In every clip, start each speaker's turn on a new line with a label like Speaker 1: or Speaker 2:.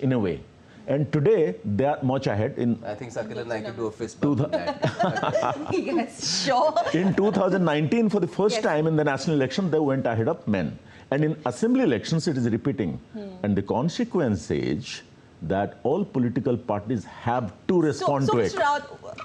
Speaker 1: in a way. And today, they are much ahead.
Speaker 2: I think Sakil and I could do a fist bump on that.
Speaker 3: Yes, sure.
Speaker 1: In 2019, for the first time in the national election, they went ahead of men. And in assembly elections, it is repeating. And the consequence is that all political parties have to respond to it.
Speaker 3: So, Mr. Rao,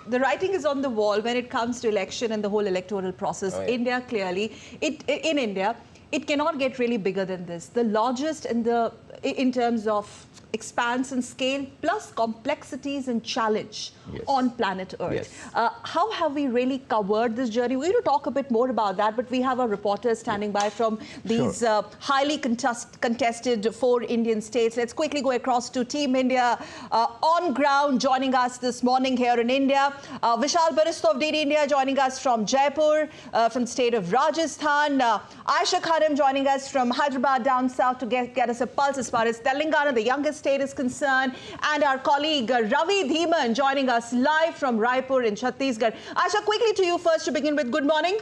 Speaker 3: the writing is on the wall when it comes to election and the whole electoral process. India, clearly, in India, it cannot get really bigger than this. The largest in terms of expanse and scale, plus complexities and challenge on planet Earth. How have we really covered this journey? We're going to talk a bit more about that, but we have our reporters standing by from these highly contested 4 Indian states. Let's quickly go across to Team India on ground, joining us this morning here in India. Vishal Baristo of DD India joining us from Jaipur, from the state of Rajasthan. Aisha Khanam joining us from Hyderabad down south to get us a pulse as far as Telangana, the youngest state, is concerned. And our colleague Ravi Dhiman joining us live from Raipur in Chhattisgarh. Aisha, quickly to you first to begin with. Good morning.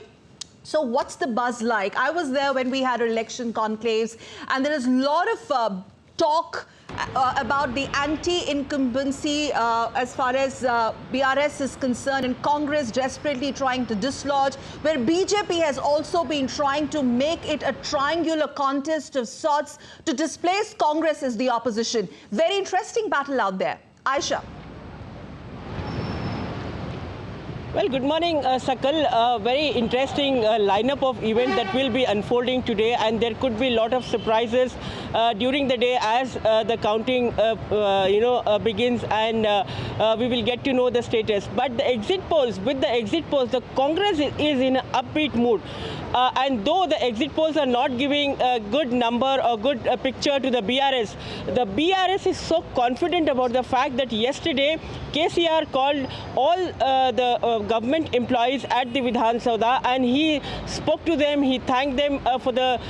Speaker 3: So what's the buzz like? I was there when we had our election conclaves, and there is a lot of talk about the anti-incumbency as far as BRS is concerned, and Congress desperately trying to dislodge, where BJP has also been trying to make it a triangular contest of sorts to displace Congress as the opposition. Very interesting battle out there. Aisha.
Speaker 4: Well, good morning, Sakal. Very interesting lineup of events that will be unfolding today, and there could be a lot of surprises during the day as the counting, begins, and we will get to know the status. But the exit polls, the Congress is in an upbeat mood. And though the exit polls are not giving a good number or good picture to the BRS is so confident about the fact that yesterday KCR called all the government employees at the Vidhan Sabha, and he spoke to them, he thanked them for the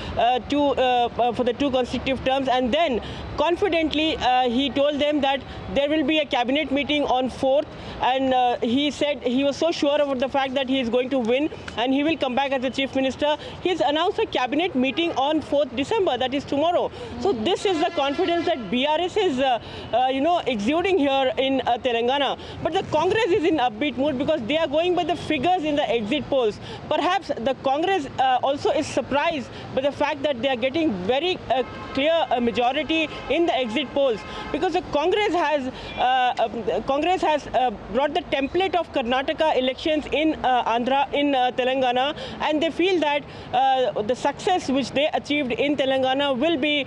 Speaker 4: two consecutive terms, and then confidently he told them that there will be a cabinet meeting on 4th, and he said he was so sure about the fact that he is going to win and he will come back as the chief minister. He has announced a cabinet meeting on 4th December, that is tomorrow. So this is the confidence that BRS is exuding here in Telangana. But the Congress is in upbeat mood because they are going by the figures in the exit polls. Perhaps the Congress also is surprised by the fact that they are getting very clear majority in the exit polls, because the Congress has brought the template of Karnataka elections in Telangana, and they feel that the success which they achieved in Telangana will be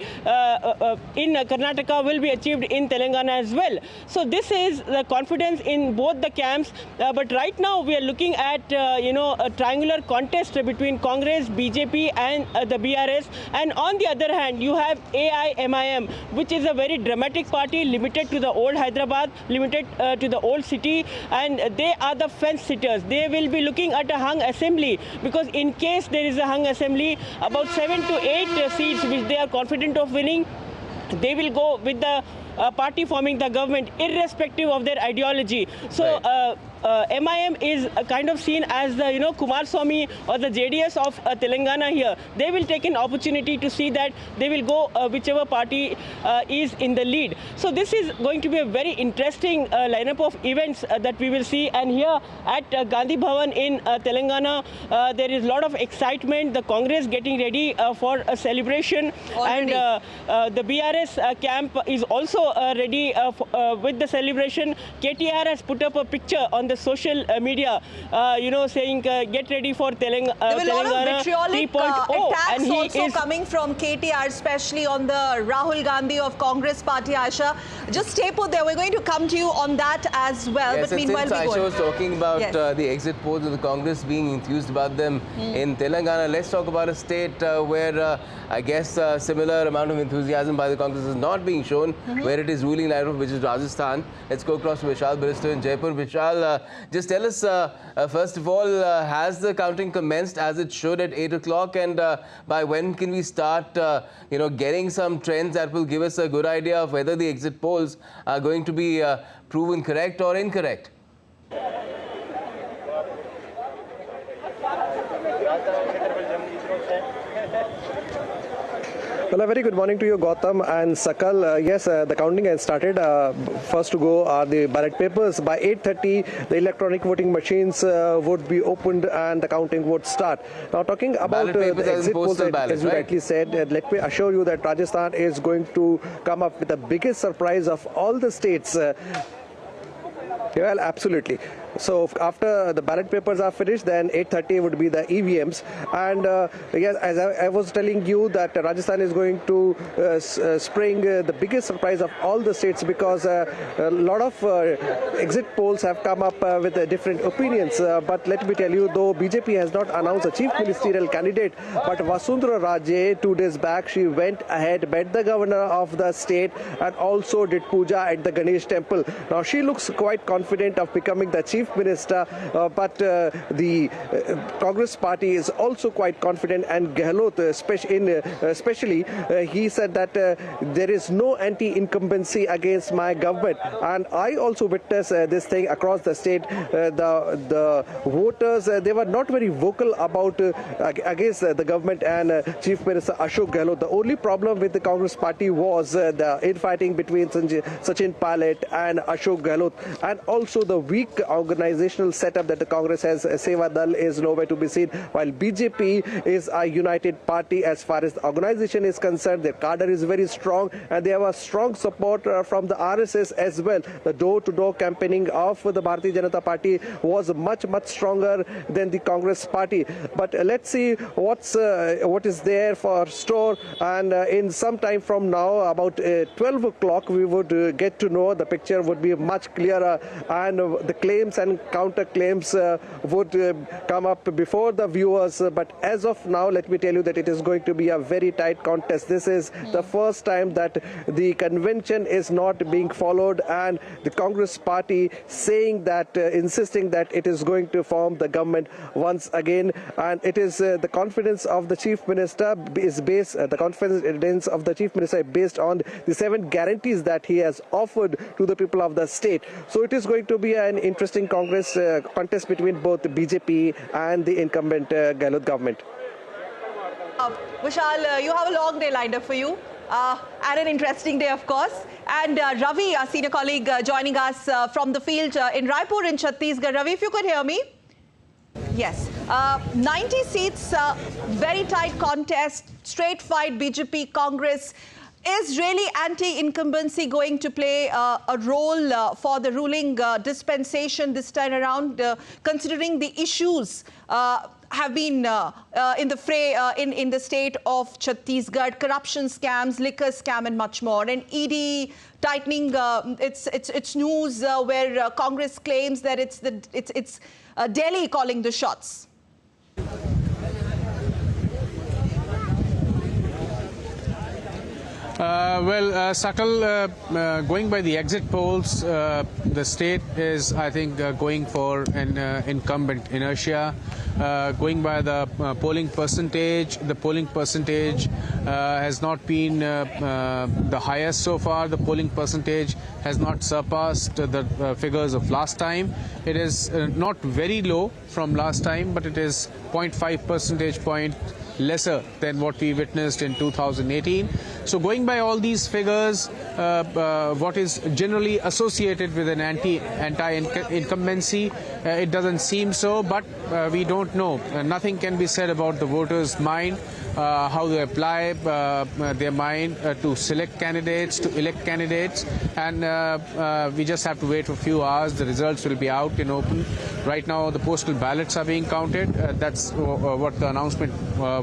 Speaker 4: in Karnataka will be achieved in Telangana as well. So this is the confidence in both the camps. But right now we are looking at a triangular contest between Congress, BJP, and the BRS. And on the other hand, you have AIMIM, which is a very dramatic party, limited to the old Hyderabad, limited to the old city, and they are the fence sitters. They will be looking at a hung assembly, because in case there is a hung assembly, about 7 to 8 seats which they are confident of winning, they will go with the party forming the government, irrespective of their ideology. So MIM is kind of seen as the Kumaraswamy or the JDS of Telangana here. They will take an opportunity to see that they will go whichever party is in the lead. So this is going to be a very interesting lineup of events that we will see. And here at Gandhi Bhavan in Telangana, there is a lot of excitement. The Congress getting ready for a celebration. Already. And the BRS camp is also ready with the celebration. KTR has put up a picture on the social media, saying get ready for Telangana. There
Speaker 3: were a lot of vitriolic attacks also coming from KTR, especially on the Rahul Gandhi of Congress party. Aisha, just stay put there. We're going to come to you on that as well.
Speaker 2: Yes,
Speaker 3: but meanwhile,
Speaker 2: since Aisha was talking about the exit polls of the Congress being enthused about them in Telangana, let's talk about a state where I guess a similar amount of enthusiasm by the Congress is not being shown, where it is ruling lineup, which is Rajasthan. Let's go across to Vishal Baristo in Jaipur. Vishal, just tell us, first of all, has the counting commenced as it should at 8 o'clock, and by when can we start, getting some trends that will give us a good idea of whether the exit polls are going to be proven correct or incorrect?
Speaker 5: Well, a very good morning to you, Gautam and Sakal. Yes, the counting has started. First to go are the ballot papers. By 8:30, the electronic voting machines would be opened and the counting would start. Now, talking about the exit polls, as you rightly said, let me assure you that Rajasthan is going to come up with the biggest surprise of all the states. Well, absolutely. So after the ballot papers are finished, then 8:30 would be the EVMs. And yes, as I was telling you, that Rajasthan is going to spring the biggest surprise of all the states, because a lot of exit polls have come up with different opinions. But let me tell you, though BJP has not announced a chief ministerial candidate, but Vasundhara Raje 2 days back, she went ahead, met the governor of the state and also did puja at the Ganesh temple. Now she looks quite confident of becoming the chief minister, but the Congress party is also quite confident, and Gehlot especially he said that there is no anti-incumbency against my government. And I also witnessed this thing across the state. The voters, they were not very vocal about against the government and Chief Minister Ashok Gehlot. The only problem with the Congress party was the infighting between Sachin Pilot and Ashok Gehlot, and also the weak organizational setup that the Congress has. Seva Dal is nowhere to be seen, while BJP is a united party as far as the organization is concerned. Their cadre is very strong, and they have a strong support from the RSS as well. The door-to-door campaigning of the Bharatiya Janata Party was much stronger than the Congress party. But let's see what is there for store, and in some time from now, about 12 o'clock, we would get to know. The picture would be much clearer, and the claims and counter claims would come up before the viewers. But as of now, let me tell you that it is going to be a very tight contest. This is the first time that the convention is not being followed, and the Congress party saying that, insisting that it is going to form the government once again. And it is the confidence of the chief minister is based, the confidence of the chief minister is based on the 7 guarantees that he has offered to the people of the state. So it is going to be an interesting Congress contest between both the BJP and the incumbent Gehlot government.
Speaker 3: Vishal, you have a long day lined up for you. And an interesting day, of course. And Ravi, our senior colleague, joining us from the field in Raipur in Chhattisgarh. Ravi, if you could hear me. Yes. 90 seats, very tight contest, straight fight, BJP, Congress. Is really anti-incumbency going to play a role for the ruling dispensation this time around, considering the issues have been in the fray in the state of Chhattisgarh, corruption scams, liquor scam and much more, and ED tightening its news where Congress claims that it's Delhi calling the shots.
Speaker 6: Sakal, going by the exit polls, the state is, I think, going for an incumbent inertia. Going by the polling percentage, has not been the highest so far. The polling percentage has not surpassed the figures of last time. It is not very low from last time, but it is 0.5 percentage point lesser than what we witnessed in 2018. So going by all these figures, what is generally associated with an anti-incumbency, it doesn't seem so, but we don't know. Nothing can be said about the voters' mind, how they apply their mind to select candidates, to elect candidates, and we just have to wait for a few hours. The results will be out in open. Right now, the postal ballots are being counted. That's what the announcement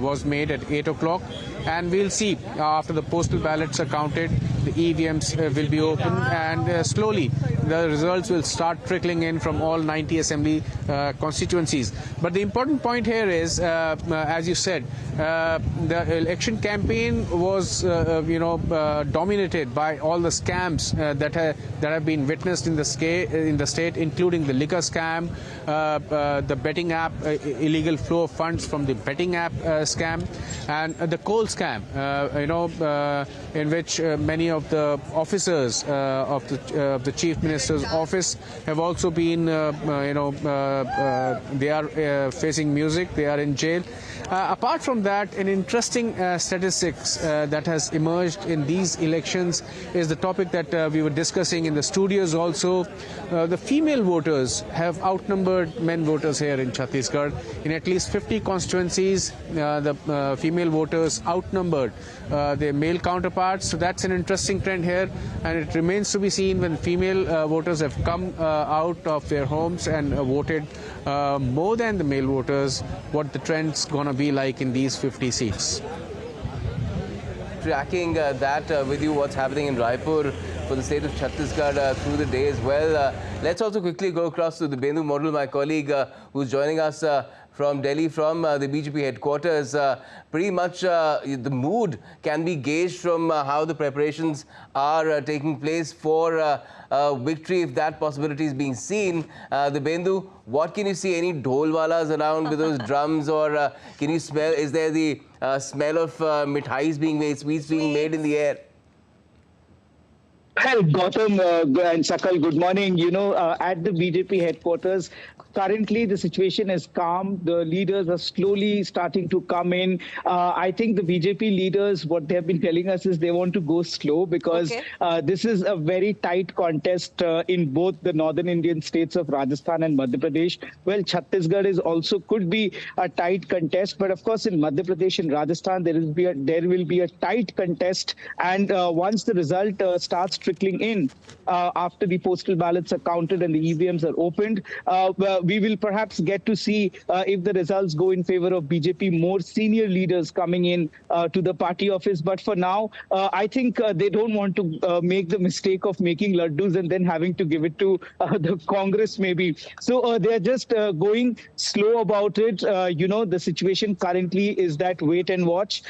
Speaker 6: was made at 8 o'clock. And we'll see after the postal ballots are counted, the EVMs will be open, and slowly the results will start trickling in from all 90 assembly constituencies. But the important point here is, as you said, the election campaign was, dominated by all the scams that have been witnessed in the state, including the liquor scam, the betting app, illegal flow of funds from the betting app scam, and the coal scam. in which many of the officers of the Chief Minister's office have also been, they are facing music, they are in jail. Apart from that, an interesting statistics that has emerged in these elections is the topic that we were discussing in the studios also. The female voters have outnumbered men voters here in Chhattisgarh. In at least 50 constituencies, the female voters outnumbered their male counterparts. So that's an interesting trend here, and it remains to be seen when female voters have come out of their homes and voted more than the male voters, what the trend's going to be like in these 50 seats.
Speaker 2: Tracking that with you, what's happening in Raipur for the state of Chhattisgarh through the day as well. Let's also quickly go across to the Bendu model, my colleague who's joining us from Delhi, from the BJP headquarters. Pretty much the mood can be gauged from how the preparations are taking place for victory, if that possibility is being seen. The Bendu, what can you see? Any dholwalas around with those drums, or can you smell, is there the smell of mithais being made, sweets being made in the air?
Speaker 7: Well, Gautam and Sakal, good morning. You know, at the BJP headquarters, currently the situation is calm. The leaders are slowly starting to come in. I think the BJP leaders, what they have been telling us is they want to go slow because this is a very tight contest in both the northern Indian states of Rajasthan and Madhya Pradesh. Well, Chhattisgarh is also could be a tight contest, but of course in Madhya Pradesh and Rajasthan there will be a tight contest, and once the result starts trickling in after the postal ballots are counted and the EVMs are opened, we will perhaps get to see if the results go in favor of BJP, more senior leaders coming in to the party office. But for now, I think they don't want to make the mistake of making laddus and then having to give it to the Congress maybe. So they are just going slow about it. You know, the situation currently is that wait and watch.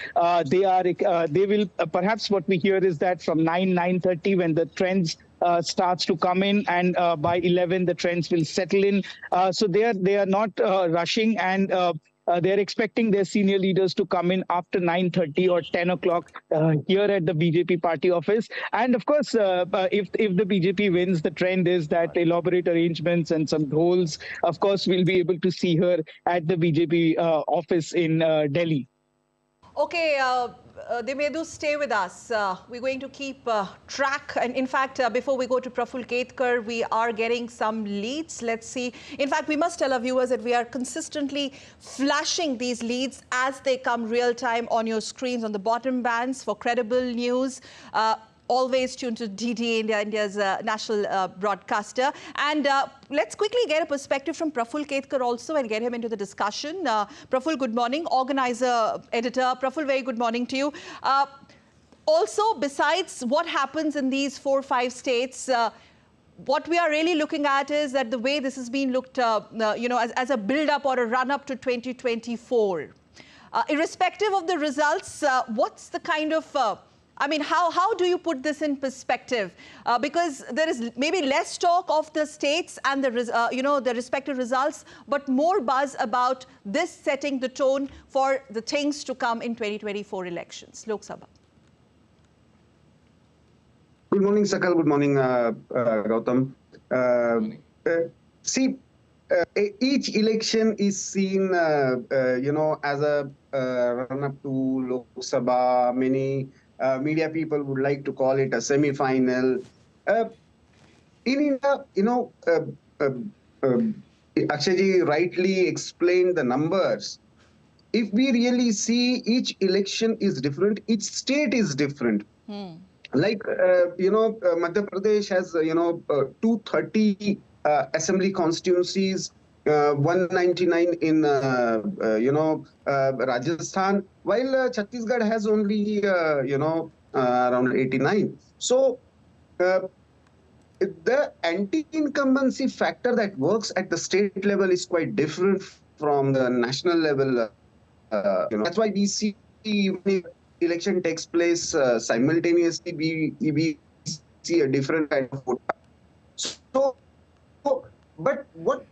Speaker 7: They will perhaps what we hear is that from 9:30 when the trends starts to come in, and by 11 the trends will settle in. So they are not rushing, and they're expecting their senior leaders to come in after 9:30 or 10 o'clock here at the BJP party office. And of course, if the BJP wins, the trend is that elaborate arrangements and some dhols, of course, we'll be able to see her at the BJP office in Delhi.
Speaker 3: Okay, Demedu, stay with us. We're going to keep track. And in fact, before we go to Praful Ketkar, we are getting some leads. Let's see. In fact, we must tell our viewers that we are consistently flashing these leads as they come real time on your screens on the bottom bands for credible news. Always tuned to DD India, India's national broadcaster. And let's quickly get a perspective from Praful Ketkar also and get him into the discussion. Praful, good morning. Organizer, editor. Praful, very good morning to you. Also, besides what happens in these 4 or 5 states, what we are really looking at is that the way this has been looked, as a build-up or a run-up to 2024. Irrespective of the results, what's the kind of... how do you put this in perspective? Because there is maybe less talk of the states and the respective results, but more buzz about this setting the tone for the things to come in 2024 elections. Lok Sabha.
Speaker 8: Good morning, Sakal. Good morning, Gautam. Each election is seen, as a run-up to Lok Sabha. Many media people would like to call it a semi-final. In India, Akshayji rightly explained the numbers. If we really see, each election is different, each state is different. Like, Madhya Pradesh has, 230 assembly constituencies, 199 in, Rajasthan, while Chhattisgarh has only, around 89. So, the anti-incumbency factor that works at the state level is quite different from the national level. That's why we see when election takes place simultaneously, we see a different kind of vote. So, but what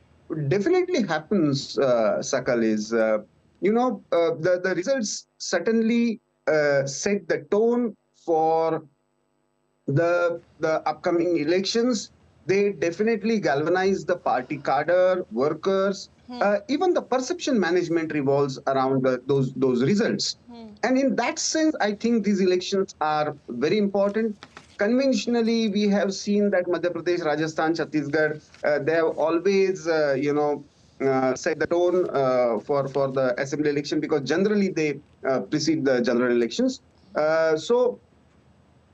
Speaker 8: definitely happens, Sakal, is, the results certainly set the tone for the upcoming elections. They definitely galvanize the party cadre, workers. Even the perception management revolves around those results. And in that sense, I think these elections are very important. Conventionally, we have seen that Madhya Pradesh, Rajasthan, Chhattisgarh, they have always, set the tone for the assembly election, because generally they precede the general elections.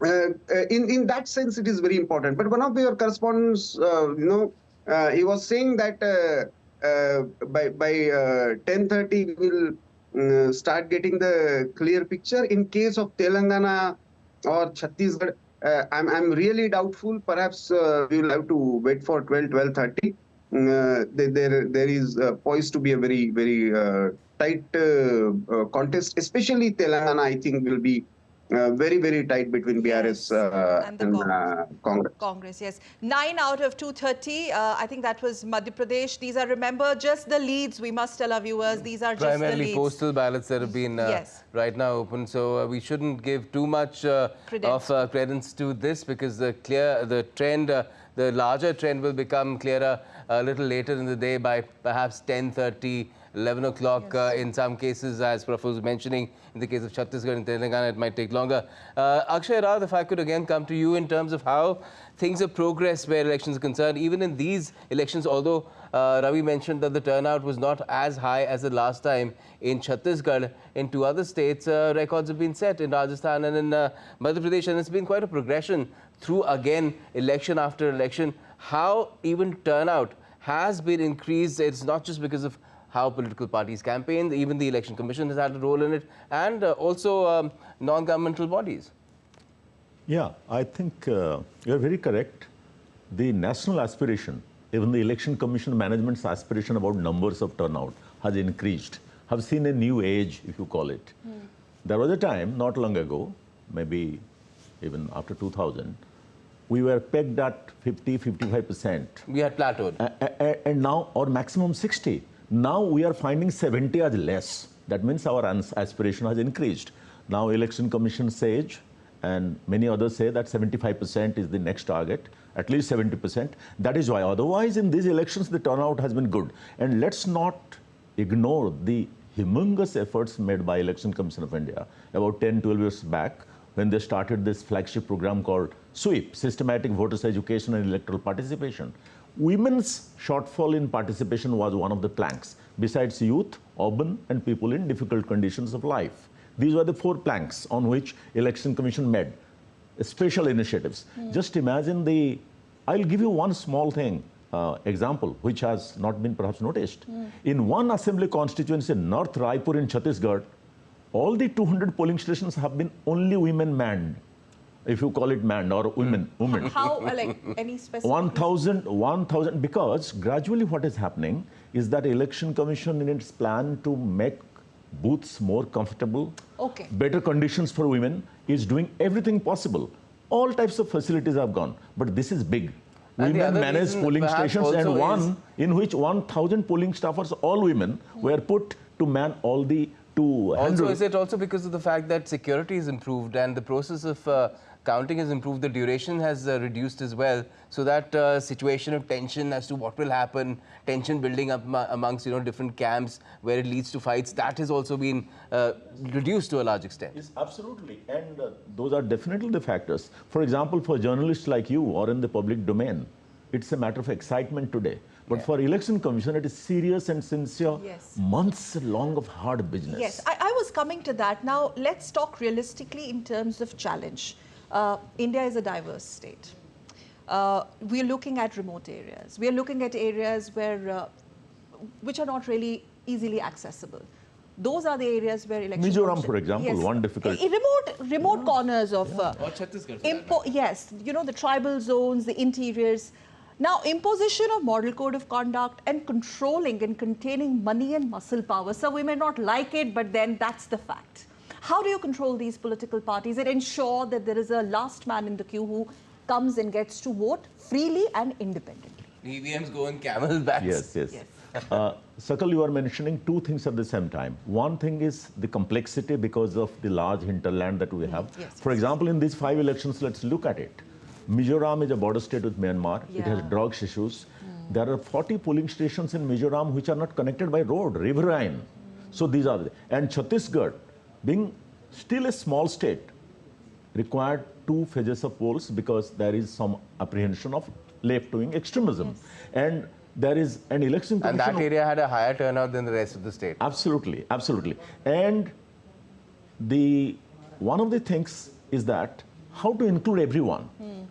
Speaker 8: In that sense, it is very important. But one of your correspondents, he was saying that by 10:30 we will start getting the clear picture. In case of Telangana or Chhattisgarh, I'm really doubtful. Perhaps we will have to wait for 12:30. There is poised to be a very, very tight contest, especially Telangana. I think will be very, very tight between BRS
Speaker 3: and Congress. Congress, yes. 9 out of 230. I think that was Madhya Pradesh. These are, remember, just the leads. We must tell our viewers, these are just the leads.
Speaker 2: Primarily postal ballots that have been right now open. So we shouldn't give too much of credence to this, because the trend, the larger trend will become clearer a little later in the day, by perhaps 10:30. 11 o'clock in some cases, as Praful was mentioning. In the case of Chhattisgarh and Telangana, it might take longer. Akshay Rao, if I could again come to you in terms of how things have progressed where elections are concerned. Even in these elections, although Ravi mentioned that the turnout was not as high as the last time in Chhattisgarh, in two other states, records have been set in Rajasthan and in Madhya Pradesh, and it's been quite a progression through, again, election after election. How even turnout has been increased. It's not just because of how political parties campaign, even the Election Commission has had a role in it, and also non-governmental bodies.
Speaker 1: Yeah, I think you're very correct. The national aspiration, even the Election Commission management's aspiration about numbers of turnout has increased, have seen a new age, if you call it. There was a time, not long ago, maybe even after 2000, we were pegged at 50-55%.
Speaker 2: We had plateaued.
Speaker 1: And now, or maximum 60. Now we are finding 70 as less. That means our aspiration has increased. Now Election Commission says, and many others say that 75% is the next target, at least 70%. That is why. Otherwise, in these elections, the turnout has been good. And let's not ignore the humongous efforts made by Election Commission of India about 10-12 years back, when they started this flagship program called SWEEP, Systematic Voters Education and Electoral Participation. Women's shortfall in participation was one of the planks, besides youth, urban, and people in difficult conditions of life. These were the 4 planks on which Election Commission made special initiatives. Just imagine I'll give you one small thing, example, which has not been perhaps noticed. In one assembly constituency, North Raipur in Chhattisgarh, all the 200 polling stations have been only women manned. If you call it manned or women.
Speaker 3: How, like any specific?
Speaker 1: 1,000, because gradually what is happening is that Election Commission in its plan to make booths more comfortable, better conditions for women, is doing everything possible. All types of facilities have gone, but this is big. Women manage polling stations, and one in which 1,000 polling staffers, all women, were put to man all the 200.
Speaker 2: Also, is it also because of the fact that security is improved and the process of counting has improved, the duration has reduced as well, so that situation of tension as to what will happen, tension building up amongst different camps where it leads to fights, that has also been reduced to a large extent.
Speaker 1: Yes, absolutely, and those are definitely the factors. For example, for journalists like you or in the public domain, it's a matter of excitement today. But for Election Commission, it is serious and sincere, months long of hard business.
Speaker 3: Yes, I was coming to that. Now, let's talk realistically in terms of challenge. India is a diverse state. We are looking at remote areas. We are looking at areas where, which are not really easily accessible. Those are the areas where election.
Speaker 1: Mizoram, for example, one difficult.
Speaker 3: Remote corners of.
Speaker 2: Or Chhattisgarh.
Speaker 3: The tribal zones, the interiors. Now, imposition of model code of conduct and controlling and containing money and muscle power. So we may not like it, but then that's the fact. How do you control these political parties and ensure that there is a last man in the queue who comes and gets to vote freely and independently?
Speaker 2: EVMs go on camel backs.
Speaker 1: Yes. Sakal, you are mentioning two things at the same time. One thing is the complexity because of the large hinterland that we have.
Speaker 3: Yes,
Speaker 1: For example, in these 5 elections, let's look at it. Mizoram is a border state with Myanmar. It has drugs issues. There are 40 polling stations in Mizoram which are not connected by road, riverine. So these are, and Chhattisgarh, being still a small state, required 2 phases of polls because there is some apprehension of left-wing extremism. And there is an election commission.
Speaker 2: And that area had a higher turnout than the rest of the state.
Speaker 1: Absolutely, absolutely. And one of the things is that how to include everyone.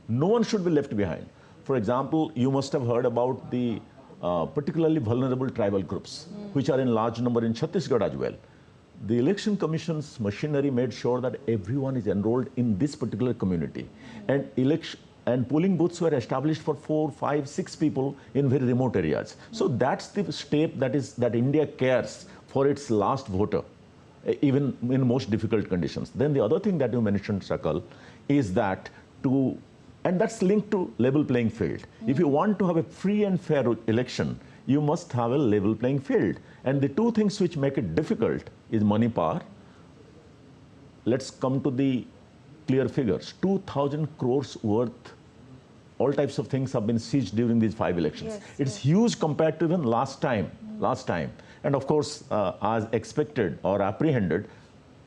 Speaker 1: No one should be left behind. For example, you must have heard about the particularly vulnerable tribal groups, which are in large number in Chhattisgarh as well. The Election Commission's machinery made sure that everyone is enrolled in this particular community. And polling booths were established for 4, 5, 6 people in very remote areas. So that's the step that India cares for its last voter, even in most difficult conditions. Then the other thing that you mentioned, Sakal, is that and that's linked to level playing field. If you want to have a free and fair election, you must have a level playing field. And the two things which make it difficult is money power. Let's come to the clear figures. 2,000 crores worth, all types of things have been seized during these 5 elections.
Speaker 3: Yes,
Speaker 1: it's huge compared to even last time. And of course, as expected or apprehended,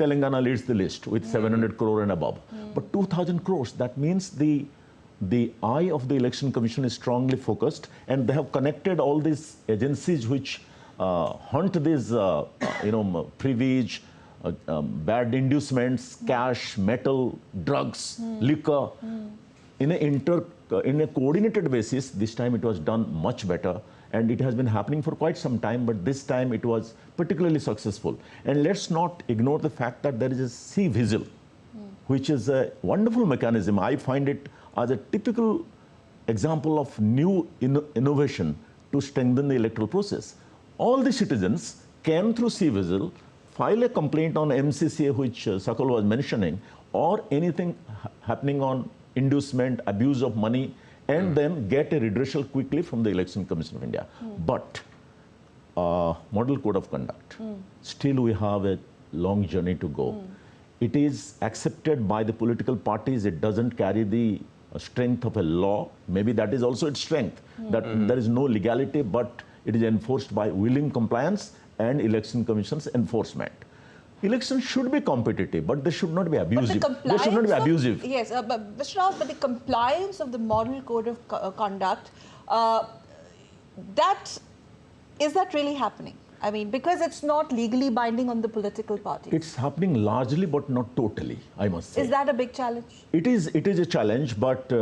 Speaker 1: Telangana leads the list with 700 crore and above. But 2,000 crores, that means the eye of the Election Commission is strongly focused, and they have connected all these agencies which hunt these, privilege, bad inducements, cash, metal, drugs, liquor. In a coordinated basis, this time it was done much better, and it has been happening for quite some time, but this time it was particularly successful. And let's not ignore the fact that there is a C-Vigil, which is a wonderful mechanism. I find it as a typical example of new innovation to strengthen the electoral process. All the citizens can, through C-Vigil, file a complaint on MCCA, which Sakal was mentioning, or anything happening on inducement, abuse of money, and then get a redressal quickly from the Election Commission of India. But Model Code of Conduct, still we have a long journey to go. It is accepted by the political parties. It doesn't carry the strength of a law. Maybe that is also its strength, that there is no legality, but it is enforced by willing compliance and Election Commission's enforcement. Elections should be competitive, but they should not be abusive. They should not be abusive.
Speaker 3: Yes, but Mr. Rao, but the compliance of the Model Code of Conduct, is that really happening? I mean, because it's not legally binding on the political parties.
Speaker 1: It's happening largely, but not totally, I must say.
Speaker 3: Is that a big challenge?
Speaker 1: It is a challenge, but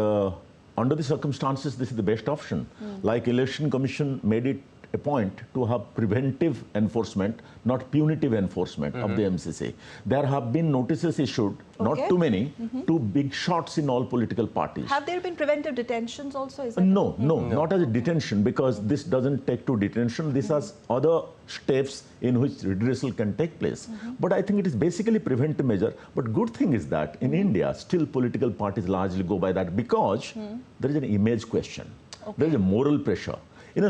Speaker 1: under the circumstances, this is the best option. Like Election Commission made it a point to have preventive enforcement, not punitive enforcement of the MCC. There have been notices issued, not too many, to big shots in all political parties.
Speaker 3: Have there been preventive detentions also? Is that
Speaker 1: No, not as a detention, because this doesn't take to detention. This has other steps in which redressal can take place. But I think it is basically preventive measure. But good thing is that in India, still political parties largely go by that because there is an image question. There is a moral pressure. In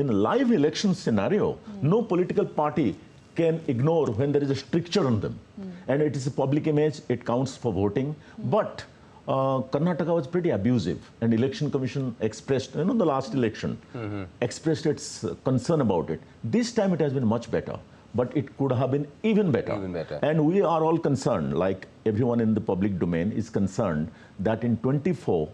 Speaker 1: a live election scenario, no political party can ignore when there is a stricture on them. And it is a public image, it counts for voting. But Karnataka was pretty abusive, and Election Commission expressed, the last election, expressed its concern about it. This time it has been much better, but it could have been even better. And we are all concerned, like everyone in the public domain is concerned, that in 24,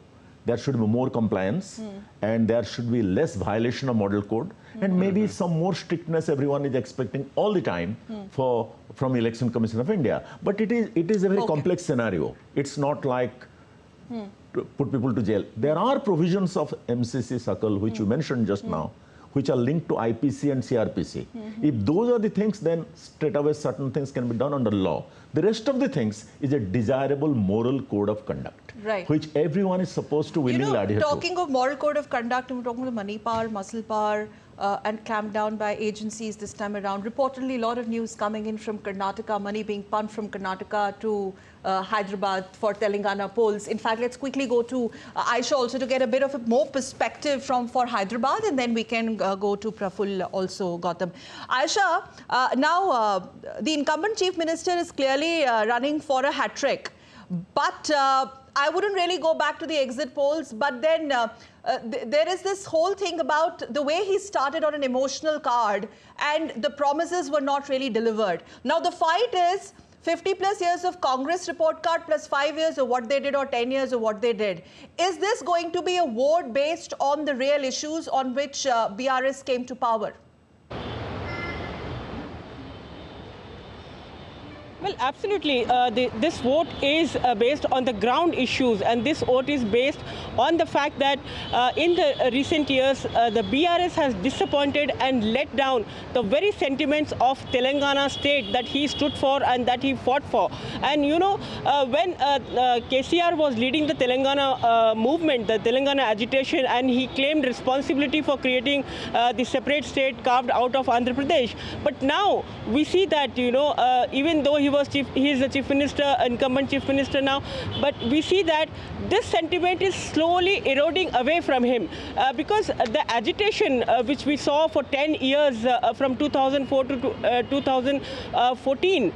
Speaker 1: there should be more compliance and there should be less violation of model code and maybe some more strictness everyone is expecting all the time from Election Commission of India. But it is a very complex scenario. It's not like to put people to jail. There are provisions of MCC, Sakal, which you mentioned just now, which are linked to IPC and CRPC. If those are the things, then straight away certain things can be done under law. The rest of the things is a desirable moral code of conduct, which everyone is supposed to willingly adhere to.
Speaker 3: Talking of moral code of conduct, we're talking about money power, muscle power, and clamped down by agencies this time around. Reportedly, a lot of news coming in from Karnataka, money being pumped from Karnataka to Hyderabad for Telangana polls. In fact, let's quickly go to Aisha also to get a bit of a more perspective for Hyderabad, and then we can go to Praful also, Gautam. Aisha, now the incumbent Chief Minister is clearly running for a hat-trick, but I wouldn't really go back to the exit polls, but then there is this whole thing about the way he started on an emotional card and the promises were not really delivered. Now the fight is 50 plus years of Congress report card plus 5 years of what they did or 10 years of what they did. Is this going to be a vote based on the real issues on which BRS came to power?
Speaker 4: Well, absolutely. This vote is based on the ground issues, and this vote is based on the fact that in the recent years, the BRS has disappointed and let down the very sentiments of Telangana state that he stood for and that he fought for. And you know, when KCR was leading the Telangana movement, the Telangana agitation, and he claimed responsibility for creating the separate state carved out of Andhra Pradesh. But now we see that, you know, even though he is the chief minister, incumbent chief minister now, but we see that this sentiment is slowly eroding away from him because the agitation which we saw for 10 years from 2004 to 2014,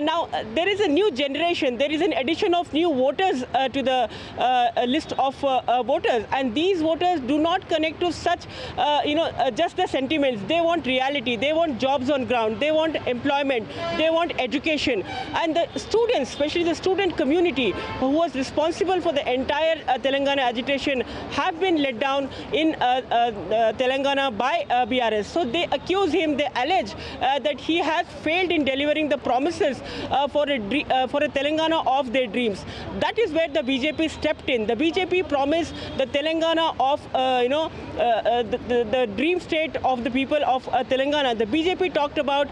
Speaker 4: now there is a new generation, there is an addition of new voters to the list of voters, and these voters do not connect to such, just the sentiments. They want reality, they want jobs on ground, they want employment, they want education. And the students, especially the student community who was responsible for the entire Telangana agitation, have been let down in Telangana by BRS. So they accuse him, they allege that he has failed in delivering the promises for a Telangana of their dreams. That is where the BJP stepped in. The BJP promised the Telangana of, the dream state of the people of Telangana. The BJP talked about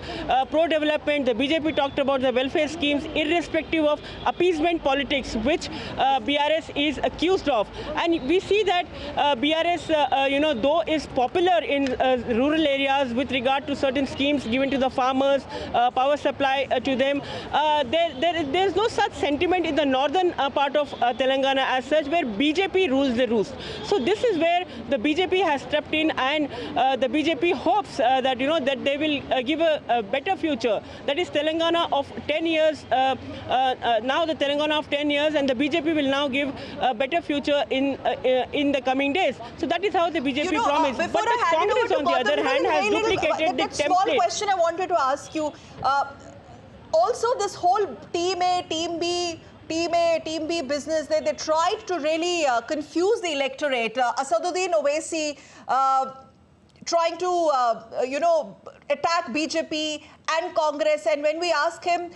Speaker 4: pro-development, the BJP talked about the welfare schemes, irrespective of appeasement politics, which BRS is accused of. And we see that BRS, though is popular in rural areas with regard to certain schemes given to the farmers, power supply to them, there's no such sentiment in the northern part of Telangana as such, where BJP rules the roost. So this is where the BJP has stepped in, and the BJP hopes that that they will give a better future. That is Telangana of 10 years, now the Telangana of 10 years, and the BJP will now give a better future in the coming days. So that is how the BJP promised. But the Congress, on the other hand, has duplicated the template.
Speaker 3: Small question I wanted to ask you. Also, this whole Team A, Team B, Team A, Team B business, they tried to really confuse the electorate. Asaduddin Owaisi trying to, attack BJP and Congress. And when we ask him,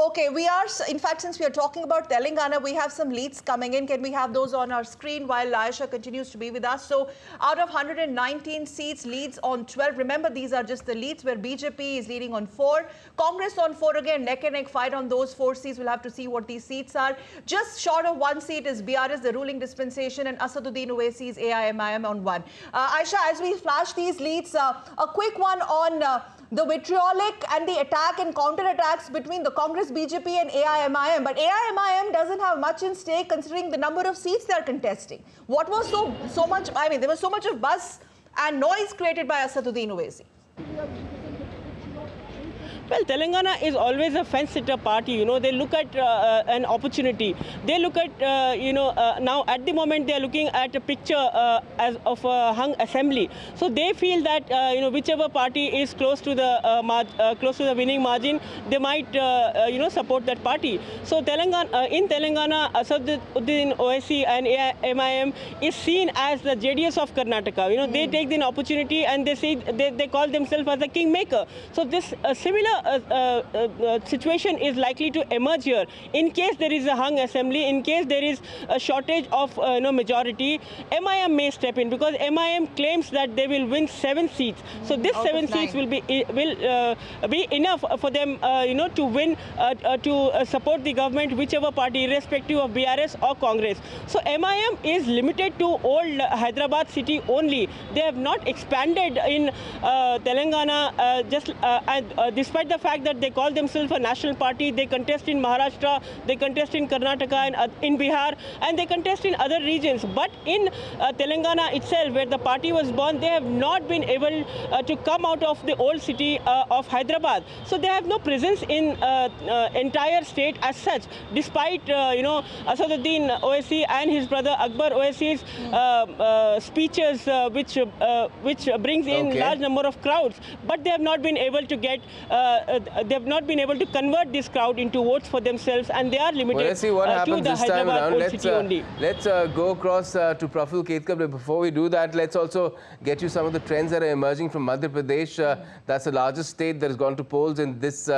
Speaker 3: okay, we are, in fact, since we are talking about Telangana, we have some leads coming in. Can we have those on our screen while Aisha continues to be with us? So out of 119 seats, leads on 12. Remember, these are just the leads where BJP is leading on 4. Congress on 4 again, neck and neck fight on those 4 seats. We'll have to see what these seats are. Just short of 1 seat is BRS, the ruling dispensation, and Asaduddin Owaisi's AIMIM on 1. Aisha, as we flash these leads, a quick one on the vitriolic and the attack and counter-attacks between the Congress, BJP and AIMIM. But AIMIM doesn't have much in stake considering the number of seats they are contesting. What was so much, I mean, there was so much of buzz and noise created by Asaduddin Owaisi.
Speaker 4: Well, Telangana is always a fence-sitter party. They look at an opportunity. They look at, now at the moment they are looking at a picture as of a hung assembly. So they feel that, whichever party is close to the winning margin, they might, support that party. So in Telangana, Asaduddin Owaisi and AIMIM is seen as the JDS of Karnataka. They take the opportunity and they say they call themselves as a kingmaker. So this similar situation is likely to emerge here. In case there is a hung assembly, in case there is a shortage of majority, MIM may step in, because MIM claims that they will win 7 seats. So this 7 seats will be enough for them, to win, to support the government, whichever party, irrespective of BRS or Congress. So MIM is limited to old Hyderabad city only. They have not expanded in Telangana, despite the fact that they call themselves a national party. They contest in Maharashtra, they contest in Karnataka and in Bihar, and they contest in other regions. But in Telangana itself, where the party was born, they have not been able to come out of the old city of Hyderabad. So they have no presence in entire state as such, despite Asaduddin Owaisi and his brother Akbar Owaisi's speeches, which brings in large number of crowds. But they have not been able to get, they have not been able to convert this crowd into votes for themselves, and they are limited
Speaker 2: well, let's see what happens
Speaker 4: to the
Speaker 2: this time
Speaker 4: Hyderabad
Speaker 2: around.
Speaker 4: old city only.
Speaker 2: Let's go across to Praful Ketkar, but before we do that, let's also get you some of the trends that are emerging from Madhya Pradesh. That's the largest state that has gone to polls in this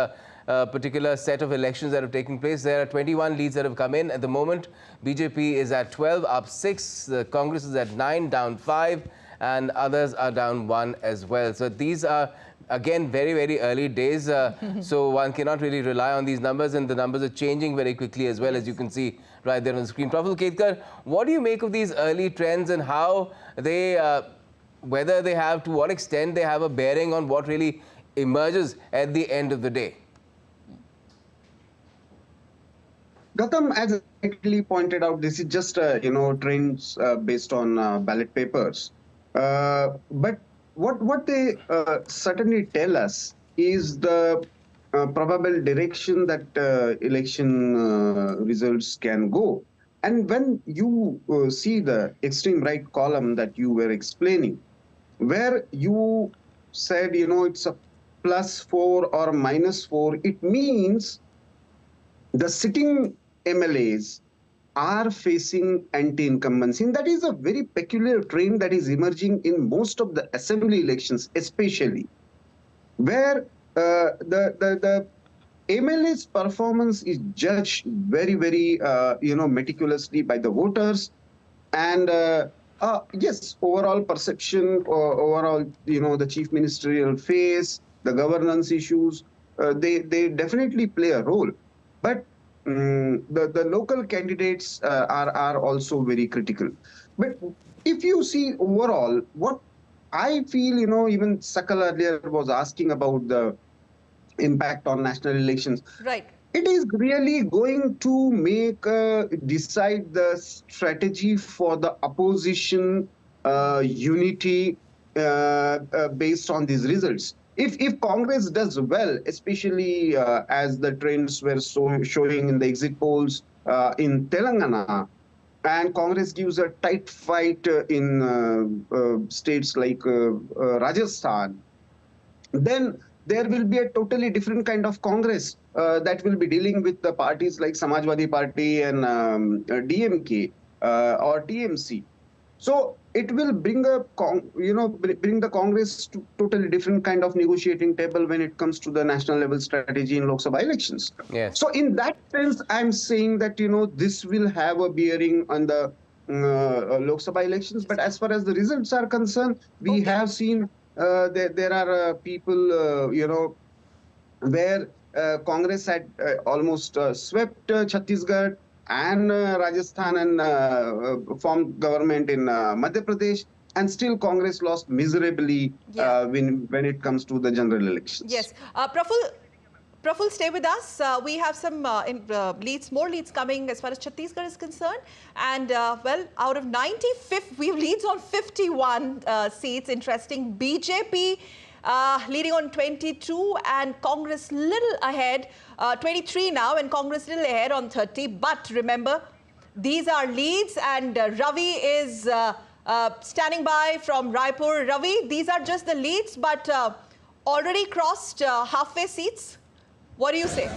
Speaker 2: particular set of elections that have taken place. There are 21 leads that have come in at the moment. BJP is at 12, up 6. Congress is at 9, down 5, and others are down 1 as well. So these are, again, very, very early days. So one cannot really rely on these numbers, and the numbers are changing very quickly as well, as you can see right there on the screen. Praful Ketkar, what do you make of these early trends, and how they, whether they have, to what extent they have a bearing on what really emerges at the end of the day?
Speaker 8: Gautam, as rightly pointed out, this is just trends based on ballot papers. But what they certainly tell us is the probable direction that election results can go. And when you see the extreme right column that you were explaining, where you said, it's a +4 or -4, it means the sitting MLAs are facing anti-incumbency. And that is a very peculiar trend that is emerging in most of the assembly elections, especially, where the MLA's performance is judged very, very, meticulously by the voters. And yes, overall perception, overall, the chief ministerial face, the governance issues, they definitely play a role. But the local candidates are also very critical. But if you see overall, what I feel, even Sakal earlier was asking about the impact on national elections.
Speaker 3: Right.
Speaker 8: It is really going to decide the strategy for the opposition unity based on these results. If Congress does well, especially as the trends were showing in the exit polls in Telangana, and Congress gives a tight fight in states like Rajasthan, then there will be a totally different kind of Congress that will be dealing with the parties like Samajwadi Party and DMK or TMC. So it will bring bring the Congress to totally different kind of negotiating table when it comes to the national level strategy in Lok Sabha elections.
Speaker 2: Yes.
Speaker 8: So in that sense, I'm saying that this will have a bearing on the Lok Sabha elections. But as far as the results are concerned, we have seen there are people where Congress had almost swept Chhattisgarh and Rajasthan and formed government in Madhya Pradesh, and still Congress lost miserably when it comes to the general elections.
Speaker 3: Yes. Praful, stay with us. We have some more leads coming as far as Chhattisgarh is concerned. And, well, out of 95, we have leads on 51 seats. Interesting. BJP leading on 22 and Congress little ahead, 23 now, and Congress little ahead on 30. But remember, these are leads, and Ravi is standing by from Raipur. Ravi, these are just the leads, but already crossed halfway seats. What do you say?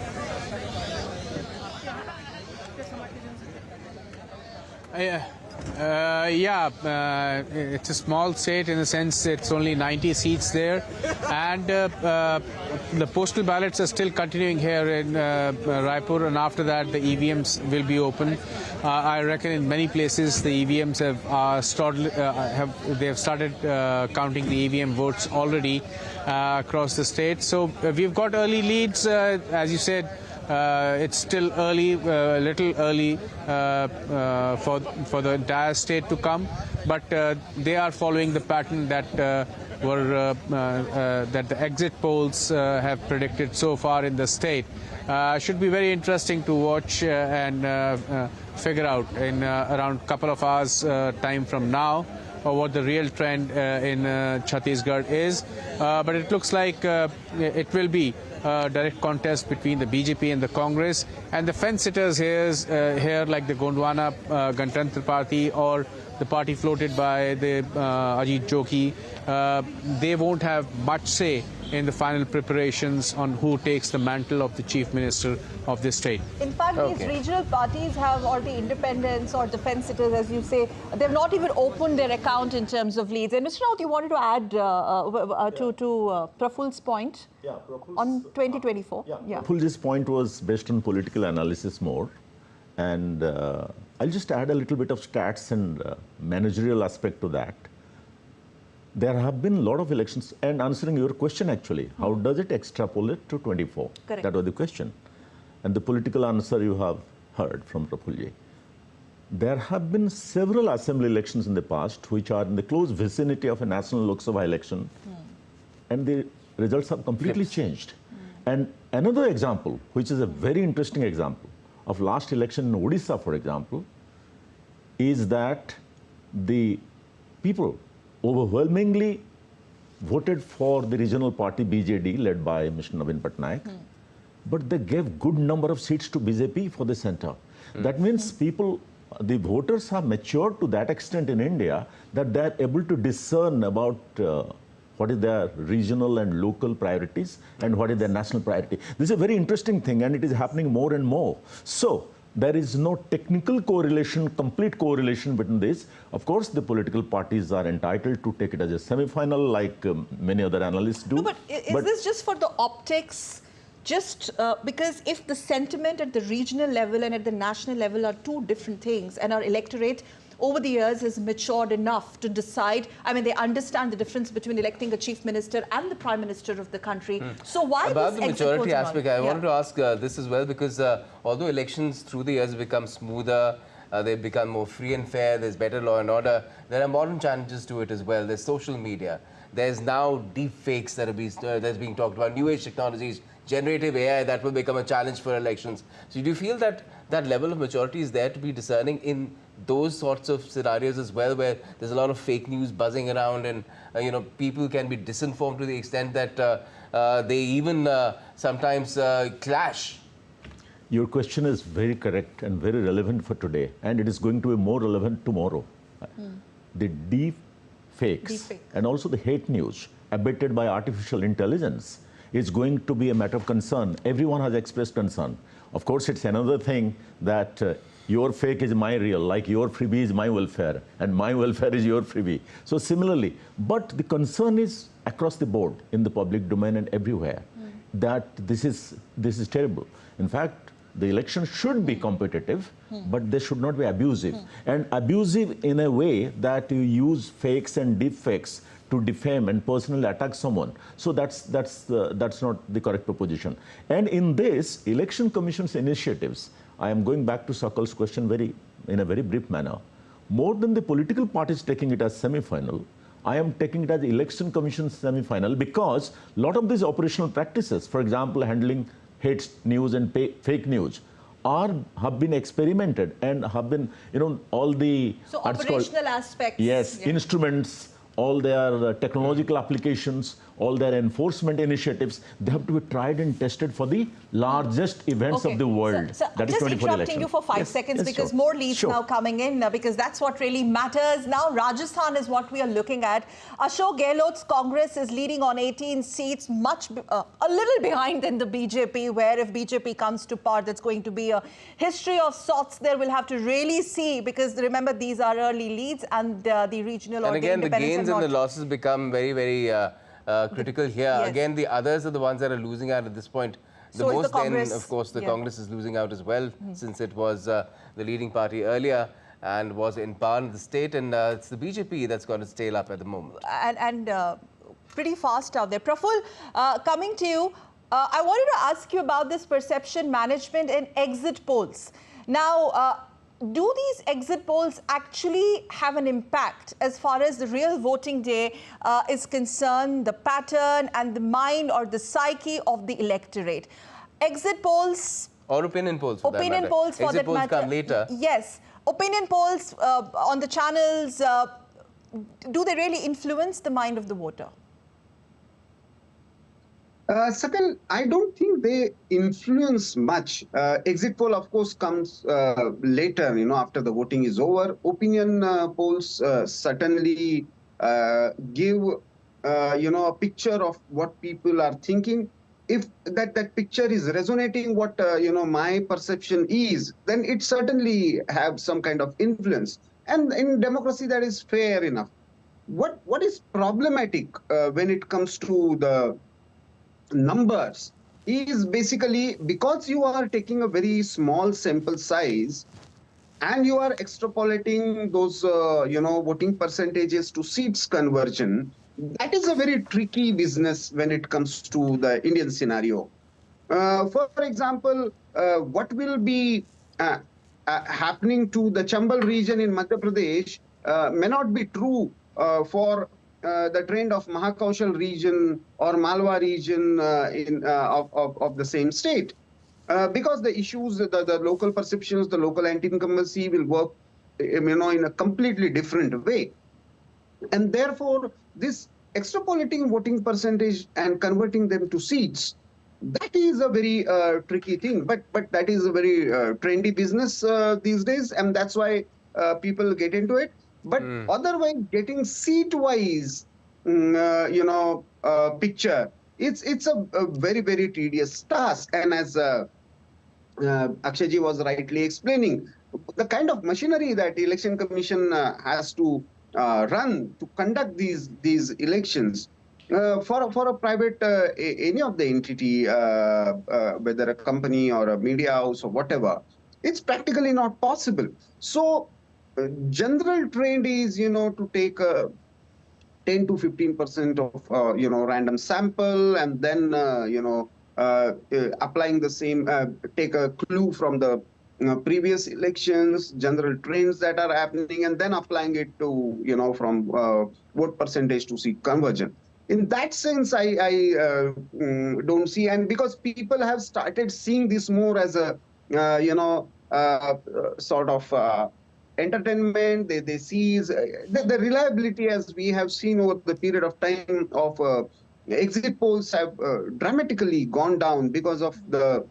Speaker 6: It's a small state in the sense it's only 90 seats there, and the postal ballots are still continuing here in Raipur, and after that the EVMs will be open. I reckon in many places the EVMs have started counting the EVM votes already across the state. So we've got early leads, as you said. It's still early, a little early for the entire state to come, but they are following the pattern that that the exit polls have predicted so far in the state. Should be very interesting to watch and figure out in around a couple of hours time from now what the real trend in Chhattisgarh is. But it looks like it will be a direct contest between the BJP and the Congress, and the fence-sitters here like the Gondwana Ganatantra Party or the party floated by the Ajit Joki, they won't have much say in the final preparations on who takes the mantle of the chief minister of this state.
Speaker 3: In fact, these regional parties have, or the independents or defense sitters, as you say, they've not even opened their account in terms of leads. And Mr. Raut, you wanted to add to Praful's point on 2024?
Speaker 1: Praful's point was based on political analysis more. And I'll just add a little bit of stats and managerial aspect to that. There have been a lot of elections, and answering your question actually, how does it extrapolate to 24?
Speaker 3: Correct.
Speaker 1: That was the question. And the political answer you have heard from Prafulji. There have been several assembly elections in the past which are in the close vicinity of a national Lok Sabha election, and the results have completely changed. And another example, which is a very interesting example, of last election in Odisha, for example, is that the people overwhelmingly voted for the regional party BJD led by Mr. Naveen Patnaik, but they gave good number of seats to BJP for the center. That means people, the voters have matured to that extent in India that they are able to discern about what is their regional and local priorities and what is their national priority. This is a very interesting thing, and it is happening more and more. So there is no technical correlation, complete correlation between this. Of course, the political parties are entitled to take it as a semi-final like many other analysts do.
Speaker 3: No, but is this just for the optics? Just because if the sentiment at the regional level and at the national level are two different things, and our electorate over the years has matured enough to decide, I mean, they understand the difference between electing a chief minister and the prime minister of the country. So why
Speaker 2: about
Speaker 3: this
Speaker 2: the maturity aspect, I wanted to ask this as well, because although elections through the years have become smoother, they've become more free and fair, there's better law and order, there are modern challenges to it as well. There's social media. There's now deep fakes that are that's being talked about, new age technologies, generative AI that will become a challenge for elections. So do you feel that that level of maturity is there to be discerning in those sorts of scenarios as well, where there's a lot of fake news buzzing around, and you know, people can be disinformed to the extent that they even sometimes clash?
Speaker 1: Your question is very correct and very relevant for today, and it is going to be more relevant tomorrow. The deep fakes and also the hate news abetted by artificial intelligence is going to be a matter of concern. Everyone has expressed concern. Of course, it's another thing that your fake is my real, like your freebie is my welfare, and my welfare is your freebie. So similarly, but the concern is across the board in the public domain and everywhere that this is terrible. In fact, the election should be competitive, but they should not be abusive. And abusive in a way that you use fakes and deep fakes to defame and personally attack someone. So that's not the correct proposition. And in this, Election Commission's initiatives, I am going back to Sakal's question in a very brief manner. More than the political parties taking it as semi-final, I am taking it as the Election Commission's semi-final, because a lot of these operational practices, for example, handling hate news and fake news, have been experimented and have been, all the...
Speaker 3: So operational aspects.
Speaker 1: Yes, instruments all their technological applications, all their enforcement initiatives, they have to be tried and tested for the largest events of the world.
Speaker 3: So
Speaker 1: that is
Speaker 3: just
Speaker 1: 24
Speaker 3: interrupting
Speaker 1: election.
Speaker 3: you for 5 seconds because
Speaker 1: sure.
Speaker 3: more leads
Speaker 1: Sure.
Speaker 3: now coming in because that's what really matters. Now Rajasthan is what we are looking at. Ashok Gehlot's Congress is leading on 18 seats, a little behind in the BJP, where if BJP comes to power, that's going to be a history of sorts there. We'll have to really see, because remember, these are early leads and the regional
Speaker 2: and
Speaker 3: or
Speaker 2: again,
Speaker 3: the
Speaker 2: the
Speaker 3: independents
Speaker 2: gains and the losses become very, very critical here.
Speaker 3: Yes.
Speaker 2: Again, the others are the ones that are losing out at this point. The
Speaker 3: So is
Speaker 2: most
Speaker 3: the Congress.
Speaker 2: then, of course, the Congress is losing out as well, since it was the leading party earlier and was in power in the state, and it's the BJP that's got its tail up at the moment.
Speaker 3: And pretty fast out there. Praful, coming to you, I wanted to ask you about this perception management and exit polls. Now, do these exit polls actually have an impact as far as the real voting day is concerned, the pattern and the mind or the psyche of the electorate? Exit polls...
Speaker 2: Or opinion polls, for
Speaker 3: opinion
Speaker 2: that matter.
Speaker 3: polls for
Speaker 2: Exit
Speaker 3: that
Speaker 2: polls
Speaker 3: matter.
Speaker 2: come later.
Speaker 3: Yes. Opinion polls on the channels, do they really influence the mind of the voter?
Speaker 8: Sakal, I don't think they influence much. Exit poll, of course, comes later, after the voting is over. Opinion polls certainly give, a picture of what people are thinking. If that picture is resonating what, my perception is, then it certainly have some kind of influence. And in democracy, that is fair enough. What is problematic when it comes to the numbers is basically because you are taking a very small sample size and you are extrapolating those, voting percentages to seats conversion. That is a very tricky business when it comes to the Indian scenario. For example, what will be happening to the Chambal region in Madhya Pradesh may not be true for the trend of Mahakaushal region or Malwa region of the same state. Because the issues, the local perceptions, the local anti-incumbency will work, in a completely different way. And therefore, this extrapolating voting percentage and converting them to seats, that is a very tricky thing. But that is a very trendy business these days, and that's why people get into it. But otherwise, getting seat-wise, picture, it's a very, very tedious task. And as Akshayji was rightly explaining, the kind of machinery that the Election Commission has to run to conduct these elections for a private, any of the entity, whether a company or a media house or whatever, it's practically not possible. So general trend is, to take 10 to 15% of, random sample and then, applying the same, take a clue from the previous elections, general trends that are happening, and then applying it to, from vote percentage to seat conversion. In that sense, I don't see, and because people have started seeing this more as a, sort of entertainment, they see the reliability, as we have seen over the period of time of exit polls have dramatically gone down because of the,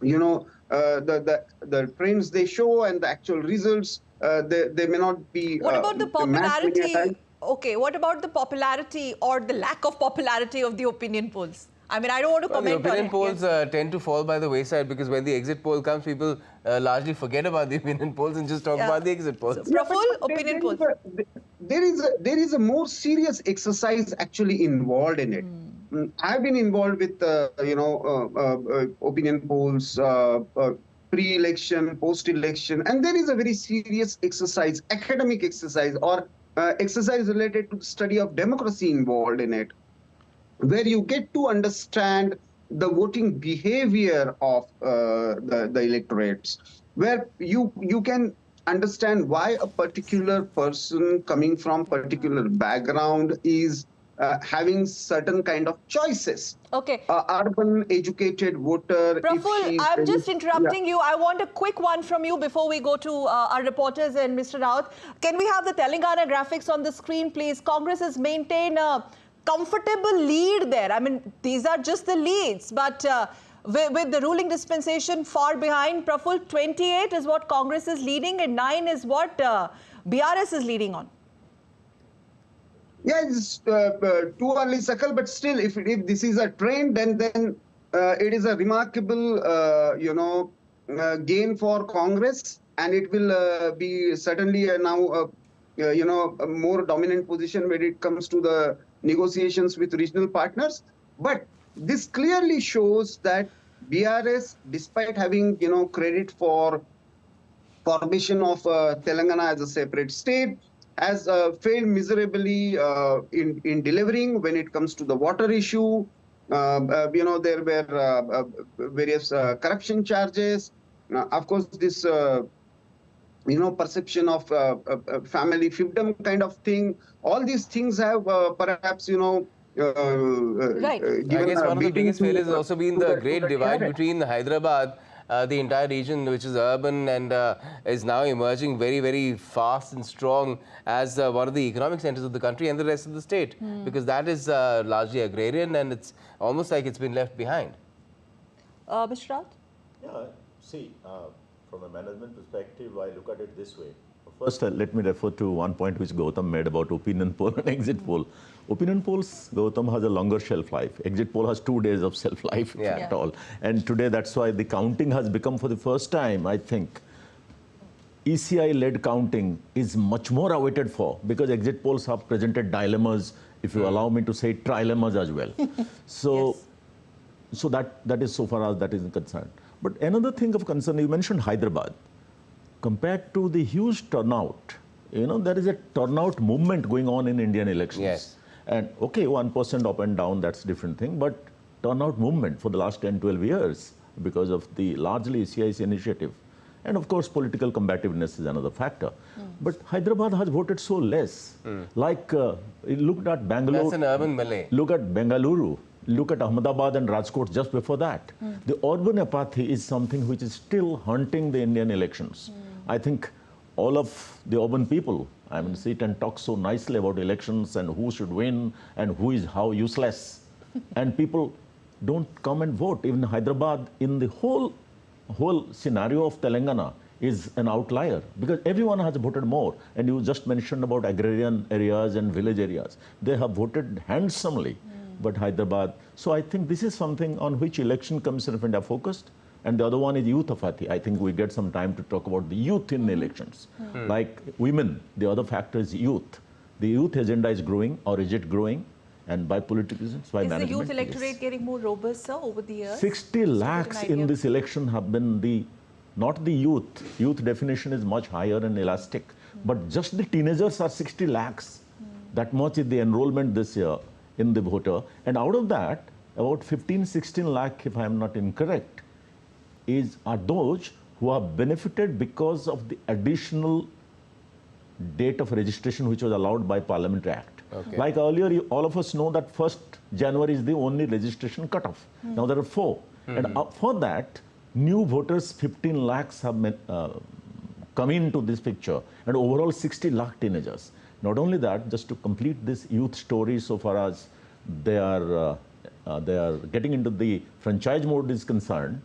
Speaker 8: the trends they show and the actual results. They may not be.
Speaker 3: What about the popularity? Okay, what about the popularity or the lack of popularity of the opinion polls? I mean, I don't want to comment on it.
Speaker 2: The opinion polls tend to fall by the wayside because when the exit poll comes, people largely forget about the opinion polls and just talk about the exit polls.
Speaker 3: So, Praful, opinion polls.
Speaker 8: There is a more serious exercise actually involved in it. I've been involved with opinion polls pre-election, post-election, and there is a very serious exercise, academic exercise, or exercise related to the study of democracy involved in it, where you get to understand the voting behavior of the electorates, where you can understand why a particular person coming from particular background is having certain kind of choices.
Speaker 3: Okay.
Speaker 8: Urban educated voter.
Speaker 3: Praful, I'm just interrupting you. I want a quick one from you before we go to our reporters and Mr. Raut. Can we have the Telangana graphics on the screen, please? Congress has maintained a comfortable lead there. I mean, these are just the leads, but with the ruling dispensation far behind, Praful, 28 is what Congress is leading and 9 is what BRS is leading on.
Speaker 8: Yeah, it's too early, Sakal, but still, if this is a trend, then it is a remarkable, gain for Congress, and it will be certainly now, a more dominant position when it comes to the negotiations with regional partners. But this clearly shows that BRS, despite having, credit for formation of Telangana as a separate state, has failed miserably in delivering when it comes to the water issue. There were various corruption charges. Of course, this, perception of family fiefdom kind of thing. All these things have perhaps,
Speaker 3: Right.
Speaker 2: I guess one of the biggest failures has also been the great divide between Hyderabad, the entire region, which is urban and is now emerging very, very fast and strong as one of the economic centers of the country, and the rest of the state, because that is largely agrarian, and it's almost like it's been left behind.
Speaker 3: Mr. Raut?
Speaker 1: Yeah, see, from a management perspective, I look at it this way. First, let me refer to one point which Gautam made about opinion poll and exit poll. Opinion polls, Gautam, has a longer shelf life. Exit poll has 2 days of shelf life at all. And today, that's why the counting has become, for the first time, I think, ECI-led counting is much more awaited for, because exit polls have presented dilemmas, if you allow me to say trilemmas as well. So, so that is so far as that is concerned. But another thing of concern, you mentioned Hyderabad. Compared to the huge turnout, there is a turnout movement going on in Indian elections.
Speaker 2: Yes.
Speaker 1: And okay, 1% up and down, that's a different thing. But turnout movement for the last 10, 12 years because of the largely ECI's initiative. And of course, political combativeness is another factor. But Hyderabad has voted so less. Like, look at Bangalore.
Speaker 2: That's an urban Malay.
Speaker 1: Look at Bengaluru. Look at Ahmedabad and Rajkot just before that. The urban apathy is something which is still haunting the Indian elections. I think all of the urban people, sit and talk so nicely about elections and who should win and who is how useless. And people don't come and vote. Even Hyderabad, in the whole scenario of Telangana, is an outlier because everyone has voted more. And you just mentioned about agrarian areas and village areas. They have voted handsomely. But Hyderabad. So I think this is something on which election commission of India focused. And the other one is youth apathy. I think we get some time to talk about the youth in elections. Like women, the other factor is youth. The youth agenda is growing, or is it growing? And by politicians, by management.
Speaker 3: Is the youth electorate getting more robust, sir, over the years?
Speaker 1: 60 lakhs in this election have been not the youth. Youth definition is much higher and elastic. But just the teenagers are 60 lakhs. That much is the enrollment this year in the voter. And out of that, about 15, 16 lakh, if I am not incorrect, are those who have benefited because of the additional date of registration which was allowed by Parliamentary Act.
Speaker 2: Okay.
Speaker 1: Like earlier, all of us know that 1st January is the only registration cutoff. Now there are 4. And for that, new voters, 15 lakhs have come into this picture, and overall 60 lakh teenagers. Not only that, just to complete this youth story so far as they are getting into the franchise mode is concerned,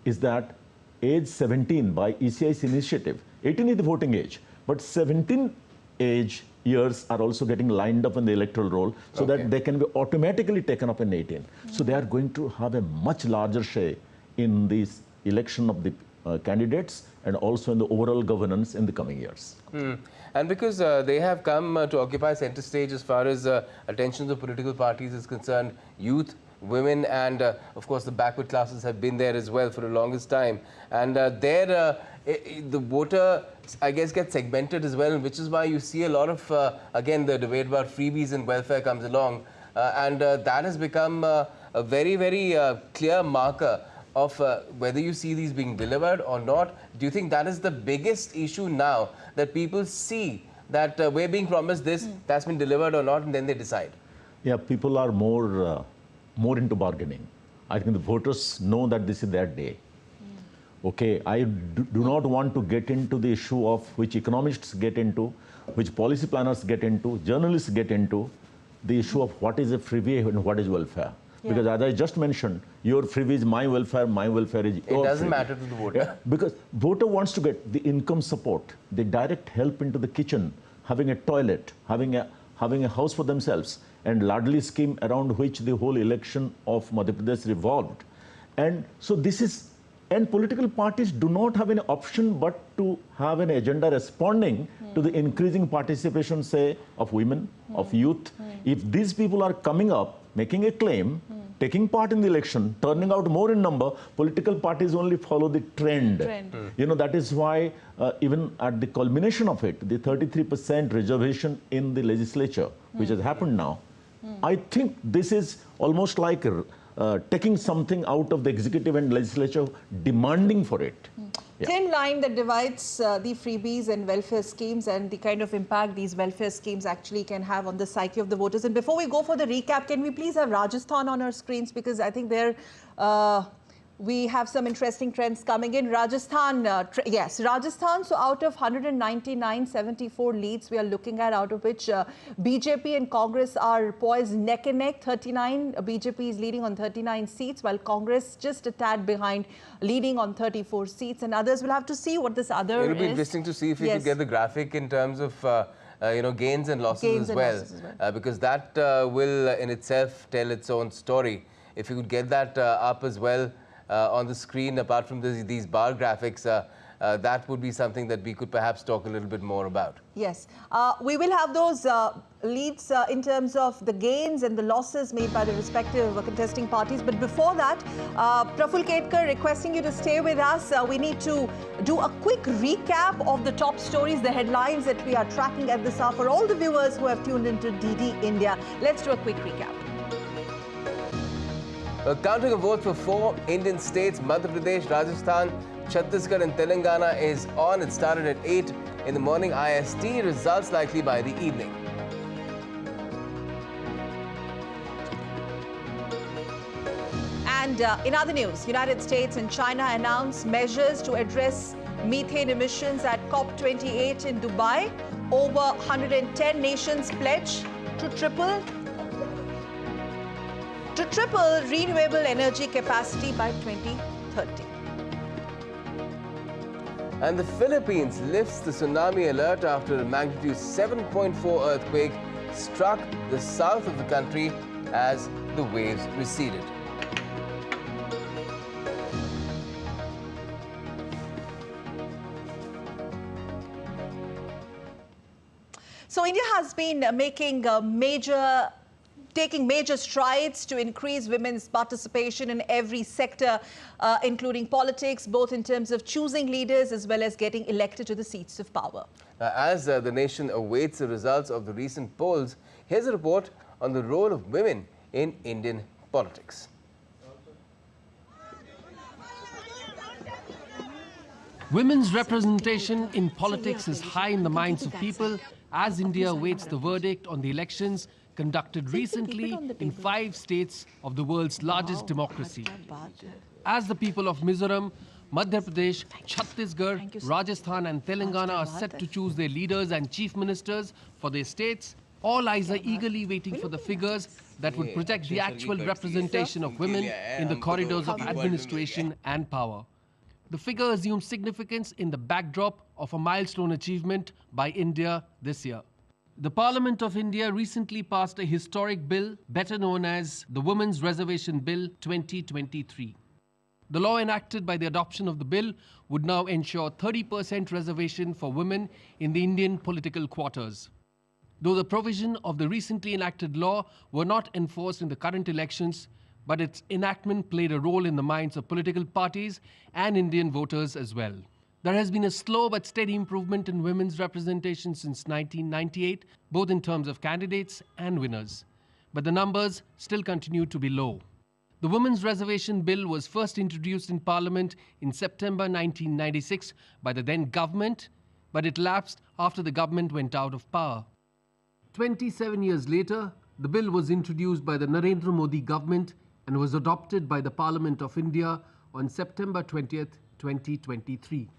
Speaker 1: is that age 17 by ECI's initiative, 18 is the voting age, but 17 age years are also getting lined up in the electoral roll so that they can be automatically taken up in 18. So they are going to have a much larger share in this election of the candidates and also in the overall governance in the coming years.
Speaker 2: And because they have come to occupy center stage as far as attention of political parties is concerned, youth, women and of course the backward classes have been there as well for the longest time. And the voter, I guess, gets segmented as well, which is why you see a lot of, again, the debate about freebies and welfare comes along. And that has become a very, very clear marker of whether you see these being delivered or not. Do you think that is the biggest issue now, that people see that we're being promised this, that's been delivered or not, and then they decide?
Speaker 1: Yeah, people are more into bargaining. I think the voters know that this is their day. Okay, I do not want to get into the issue of which economists get into, which policy planners get into, journalists get into, the issue of what is a freebie and what is welfare. Yeah. Because as I just mentioned, your freebie is my welfare is your
Speaker 2: It doesn't
Speaker 1: freebie.
Speaker 2: matter to the voter.
Speaker 1: Yeah, because voter wants to get the income support, the direct help into the kitchen, having a toilet, having a house for themselves, and Ladli scheme around which the whole election of Madhya Pradesh revolved. And so this is, and political parties do not have an option but to have an agenda responding to the increasing participation, say, of women, of youth. If these people are coming up, making a claim, taking part in the election, turning out more in number, political parties only follow the trend. You know, that is why even at the culmination of it, the 33% reservation in the legislature, which has happened now, I think this is almost like taking something out of the executive and legislature, demanding for it. Yeah.
Speaker 3: Thin line that divides the freebies and welfare schemes and the kind of impact these welfare schemes actually can have on the psyche of the voters. And before we go for the recap, can we please have Rajasthan on our screens? Because I think there we have some interesting trends coming in. Rajasthan, yes, Rajasthan. So out of 199, 74 leads we are looking at, out of which BJP and Congress are poised neck and neck. 39, BJP is leading on 39 seats, while Congress just a tad behind, leading on 34 seats. And others will have to see what this other
Speaker 2: It'll be interesting to see if we could get the graphic in terms of gains and losses as well. Because that will in itself tell its own story. If you could get that up as well on the screen, apart from these bar graphics, that would be something that we could perhaps talk a little bit more about.
Speaker 3: Yes, we will have those leads in terms of the gains and the losses made by the respective contesting parties. But before that, Praful Ketkar requesting you to stay with us. We need to do a quick recap of the top stories, the headlines that we are tracking at this hour for all the viewers who have tuned into DD India. Let's do a quick recap.
Speaker 2: Counting of votes for 4 Indian states, Madhya Pradesh, Rajasthan, Chhattisgarh and Telangana is on. It started at 8 in the morning IST. Results likely by the evening.
Speaker 3: And in other news, United States and China announced measures to address methane emissions at COP28 in Dubai. Over 110 nations pledge to triple renewable energy capacity by 2030.
Speaker 2: And the Philippines lifts the tsunami alert after a magnitude 7.4 earthquake struck the south of the country as the waves receded.
Speaker 3: So India has been taking major strides to increase women's participation in every sector, including politics, both in terms of choosing leaders as well as getting elected to the seats of power.
Speaker 2: As the nation awaits the results of the recent polls, here's a report on the role of women in Indian politics.
Speaker 9: Women's representation in politics is high in the minds of people as India awaits the verdict on the elections conducted recently in 5 states of the world's largest democracy. As the people of Mizoram, Madhya Pradesh, Chhattisgarh, Rajasthan and Telangana are set to choose their leaders and chief ministers for their states, all eyes are eagerly waiting for the figures that would project the actual representation of women in the corridors of administration and power. The figure assumes significance in the backdrop of a milestone achievement by India this year. The Parliament of India recently passed a historic bill, better known as the Women's Reservation Bill 2023. The law enacted by the adoption of the bill would now ensure 30% reservation for women in the Indian political quarters. Though the provision of the recently enacted law were not enforced in the current elections, but its enactment played a role in the minds of political parties and Indian voters as well. There has been a slow but steady improvement in women's representation since 1998, both in terms of candidates and winners. But the numbers still continue to be low. The Women's Reservation Bill was first introduced in Parliament in September 1996 by the then government, but it lapsed after the government went out of power. 27 years later, The bill was introduced by the Narendra Modi government and was adopted by the Parliament of India on September 20th, 2023.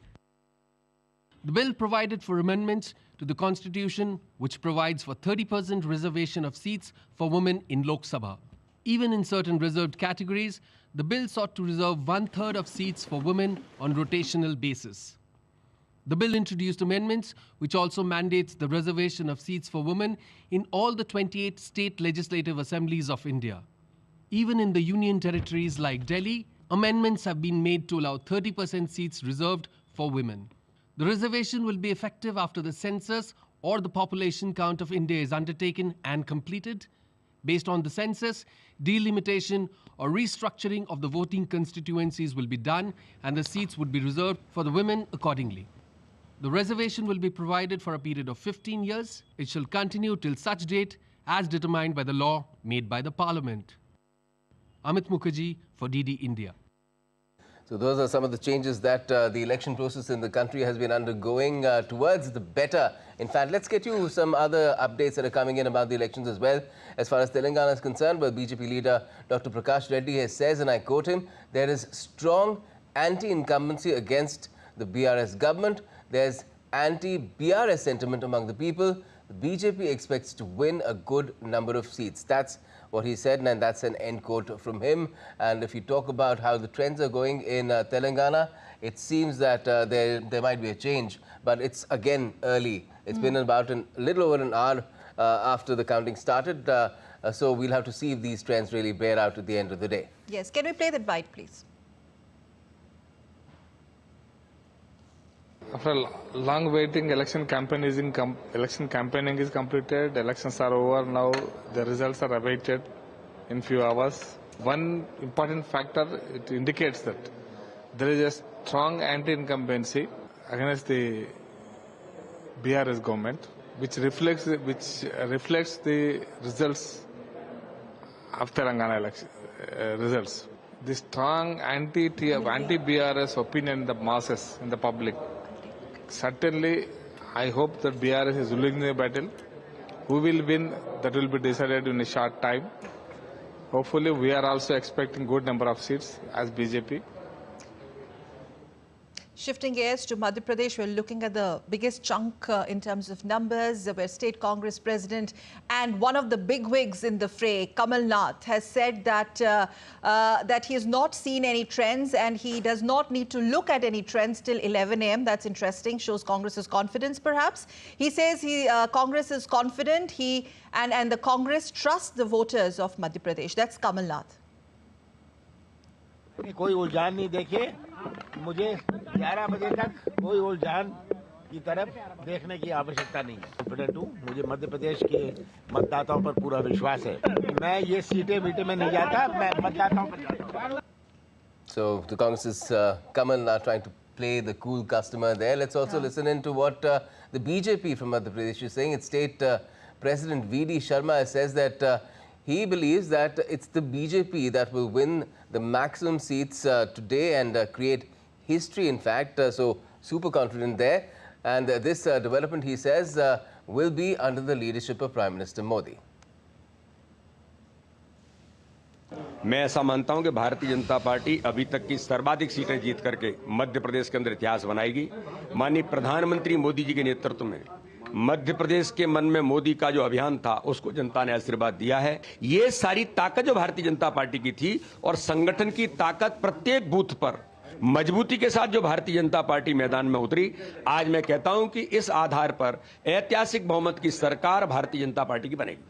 Speaker 9: The bill provided for amendments to the Constitution, which provides for 30% reservation of seats for women in Lok Sabha. Even in certain reserved categories, the bill sought to reserve 1/3 of seats for women on rotational basis. The bill introduced amendments which also mandates the reservation of seats for women in all the 28 state legislative assemblies of India. Even in the union territories like Delhi, amendments have been made to allow 30% seats reserved for women. The reservation will be effective after the census or the population count of India is undertaken and completed. Based on the census, delimitation or restructuring of the voting constituencies will be done and the seats would be reserved for the women accordingly. The reservation will be provided for a period of 15 years. It shall continue till such date as determined by the law made by the Parliament. Amit Mukherjee for DD India.
Speaker 2: So those are some of the changes that the election process in the country has been undergoing towards the better. In fact, let's get you some other updates that are coming in about the elections as well. As far as Telangana is concerned, well, BJP leader Dr. Prakash Reddy says, and I quote him, there is strong anti-incumbency against the BRS government. There's anti-BRS sentiment among the people. The BJP expects to win a good number of seats. That's what he said, and that's an end quote from him. And if you talk about how the trends are going in Telangana, it seems that there might be a change, but it's again early. It's been about a little over an hour after the counting started, so we'll have to see if these trends really bear out at the end of the day.
Speaker 3: Yes, can we play that bite, please?
Speaker 10: After a long waiting, election campaigning is completed. Elections are over now. The results are awaited in few hours. One important factor, it indicates that there is a strong anti-incumbency against the BRS government, which reflects the results of Telangana election results. The strong anti-BRS opinion in the masses, in the public. Certainly, I hope that BRS is winning the battle. Who will win, that will be decided in a short time. Hopefully, we are also expecting good number of seats as BJP.
Speaker 3: Shifting gears to Madhya Pradesh, we're looking at the biggest chunk in terms of numbers, where State Congress President and one of the bigwigs in the fray, Kamal Nath, has said that that he has not seen any trends and he does not need to look at any trends till 11 a.m. That's interesting, shows Congress's confidence perhaps. He says Congress is confident and the Congress trusts the voters of Madhya Pradesh. That's Kamal Nath.
Speaker 11: कोई उलझान नहीं देखिए, मुझे 11 बजे तक कोई उलझान की तरफ देखने की आवश्यकता नहीं है। कॉन्फिडेंट हूँ, मुझे मध्य प्रदेश के मतदाताओं पर पूरा विश्वास है। मैं ये सीटें में नहीं जाता, मैं मतदाताओं पर जाता हूँ।
Speaker 2: So the Congress is Kamal Nath trying to play the cool customer there. Let's also listen in to what the BJP from Madhya Pradesh is saying. Its State President V.D. Sharma says that he believes that it's the BJP that will win the maximum seats today and create history, in fact. So super confident there. And this development, he says, will be under the leadership of Prime Minister Modi.
Speaker 12: मैं ऐसा मानता हूं कि Bharatiya Janata party अभी तक की सर्वाधिक सीटें जीत करके मध्य प्रदेश के अंदर इतिहास बनाएगी। माननीय प्रधानमंत्री मोदी जी के नेतृत्व में मध्य प्रदेश के मन में मोदी का जो अभियान था उसको जनता ने आशीर्वाद दिया है। ये सारी ताकत जो भारतीय जनता पार्टी की थी और संगठन की ताकत प्रत्येक बूथ पर मजबूती के साथ जो भारतीय जनता पार्टी मैदान में उतरी, आज मैं कहता हूं कि इस आधार पर ऐतिहासिक बहुमत की सरकार भारतीय जनता पार्टी की बनेगी।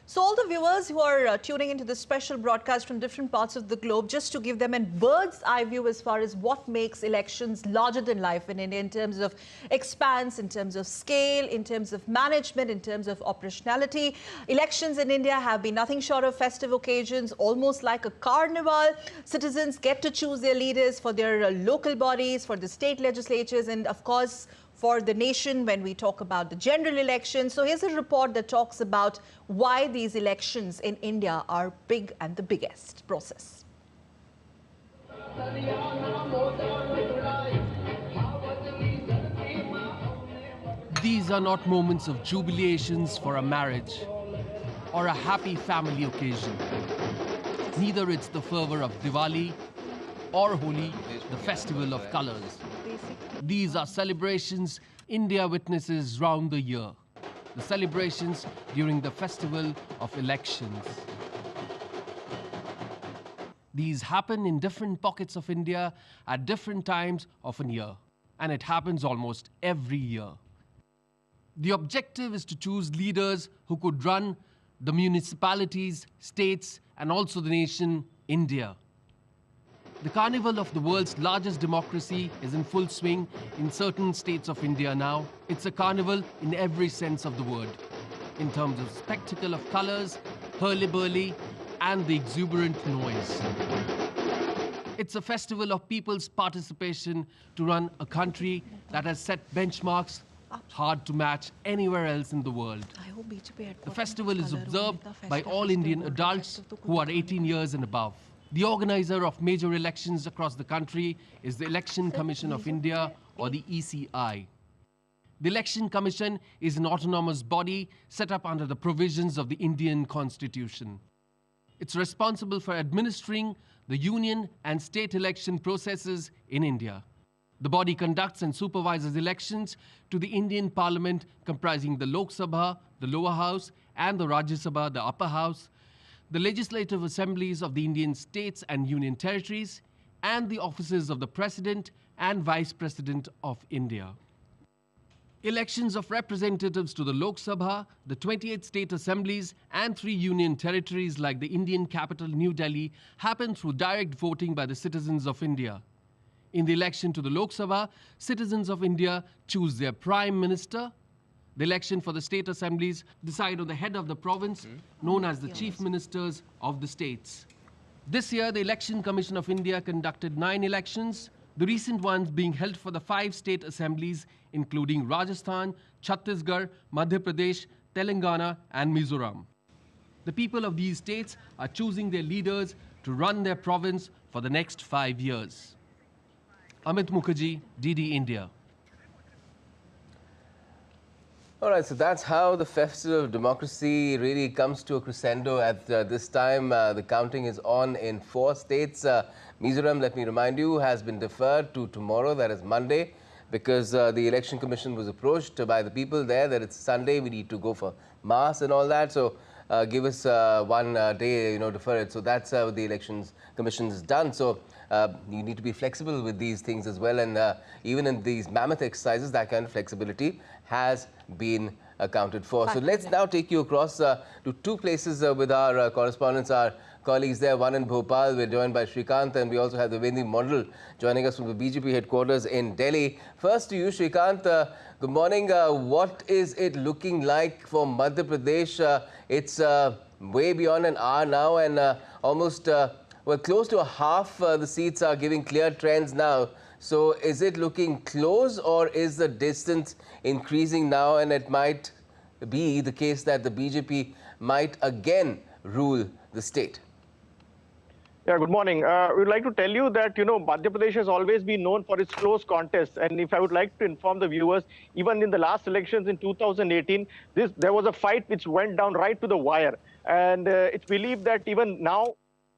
Speaker 3: So all the viewers who are tuning into this special broadcast from different parts of the globe, just to give them a bird's eye view as far as what makes elections larger than life in India in terms of expanse, in terms of scale, in terms of management, in terms of operationality. Elections in India have been nothing short of festive occasions, almost like a carnival. Citizens get to choose their leaders for their local bodies, for the state legislatures, and of course, for the nation when we talk about the general elections. So here's a report that talks about why these elections in India are big and the biggest process.
Speaker 9: These are not moments of jubilations for a marriage. or a happy family occasion. Neither it's the fervor of Diwali or Holi, the festival of colors. These are celebrations India witnesses round the year. The celebrations during the festival of elections. These happen in different pockets of India at different times of a year, and it happens almost every year. The objective is to choose leaders who could run the municipalities, states, and also the nation, India. The carnival of the world's largest democracy is in full swing in certain states of India now. It's a carnival in every sense of the word, in terms of spectacle of colors, hurly-burly, and the exuberant noise. It's a festival of people's participation to run a country that has set benchmarks hard to match anywhere else in the world. The festival is observed by all Indian adults who are 18 years and above. The organizer of major elections across the country is the Election Commission of India, or the ECI. The Election Commission is an autonomous body set up under the provisions of the Indian Constitution. It's responsible for administering the union and state election processes in India. The body conducts and supervises elections to the Indian Parliament, comprising the Lok Sabha, the lower house, and the Rajya Sabha, the upper house, the legislative assemblies of the Indian states and union territories, and the offices of the President and Vice President of India. Elections of representatives to the Lok Sabha, the 28 state assemblies, and 3 union territories like the Indian capital, New Delhi, happen through direct voting by the citizens of India. In the election to the Lok Sabha, citizens of India choose their Prime Minister. The election for the state assemblies decide on the head of the province, known as the chief ministers of the states. This year, the Election Commission of India conducted 9 elections, the recent ones being held for the 5 state assemblies, including Rajasthan, Chhattisgarh, Madhya Pradesh, Telangana, and Mizoram. The people of these states are choosing their leaders to run their province for the next 5 years. Amit Mukherjee, DD India.
Speaker 2: All right, so that's how the Festival of Democracy really comes to a crescendo at this time. The counting is on in 4 states. Mizoram, let me remind you, has been deferred to tomorrow, that is Monday, because the Election Commission was approached by the people there that it's Sunday, we need to go for mass and all that. So give us 1 day, defer it. So that's how the Elections Commission is done. So you need to be flexible with these things as well. And even in these mammoth exercises, that kind of flexibility has been accounted for. So let's now take you across to 2 places with our correspondents, our colleagues there. One in Bhopal, we're joined by Shrikant, and we also have the Vendi Model joining us from the BJP headquarters in Delhi. First to you, Shrikant. Good morning. What is it looking like for Madhya Pradesh? It's way beyond an hour now, and almost well, close to a half the seats are giving clear trends now. So is it looking close, or is the distance increasing now, and it might be the case that the BJP might again rule the state?
Speaker 13: Yeah, good morning. We'd like to tell you that, Madhya Pradesh has always been known for its close contests. And if I would like to inform the viewers, even in the last elections in 2018, there was a fight which went down right to the wire. And it's believed that even now,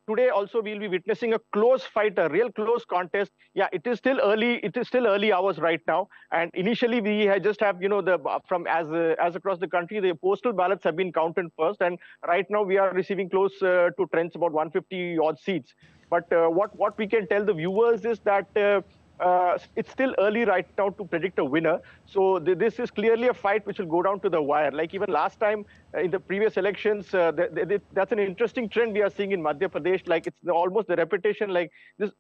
Speaker 13: today also we'll be witnessing a close fight, a real close contest. Yeah, it is still early. It is still early hours right now. And initially we just have, as across the country, the postal ballots have been counted first. And right now we are receiving close to trends, about 150 odd seats. But what we can tell the viewers is that it's still early right now to predict a winner. So this is clearly a fight which will go down to the wire. Like even last time in the previous elections, that's an interesting trend we are seeing in Madhya Pradesh. Like it's almost the repetition. Like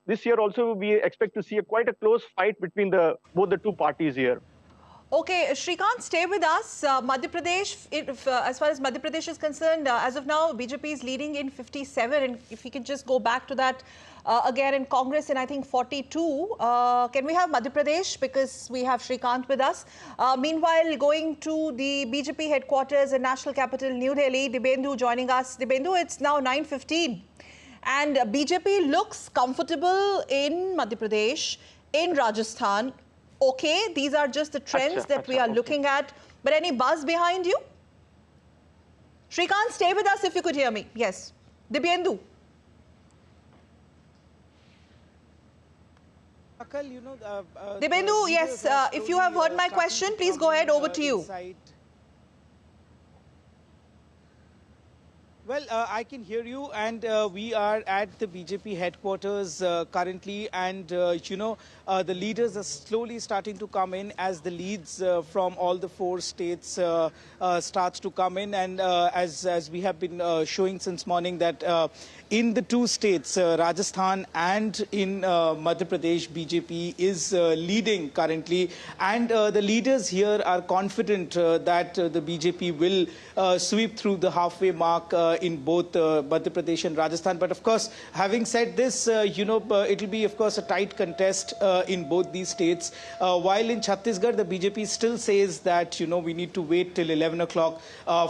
Speaker 13: this year also we expect to see quite a close fight between both the 2 parties here.
Speaker 3: Okay, Shrikant, stay with us. Madhya Pradesh, as far as Madhya Pradesh is concerned, as of now, BJP is leading in 57. And if we can just go back to that again in Congress in, I think, 42. Can we have Madhya Pradesh? Because we have Shrikant with us. Meanwhile, going to the BJP headquarters in national capital, New Delhi, Dibendu joining us. Dibendu, it's now 9:15. And BJP looks comfortable in Madhya Pradesh, in Rajasthan. Okay, these are just the trends that we are looking at. But any buzz behind you? Shrikant, stay with us if you could hear me. Yes. Dibyendu. Dibyendu, yes, if you have heard my question, please go ahead, over to you.
Speaker 14: Well, I can hear you, and we are at the BJP headquarters currently, and the leaders are slowly starting to come in as the leads from all the 4 states starts to come in, and as we have been showing since morning that in the 2 states, Rajasthan and in Madhya Pradesh, BJP is leading currently, and the leaders here are confident that the BJP will sweep through the halfway mark in both Madhya Pradesh and Rajasthan. But of course, having said this, it will be, of course, a tight contest in both these states. While in Chhattisgarh, the BJP still says that, we need to wait till 11 o'clock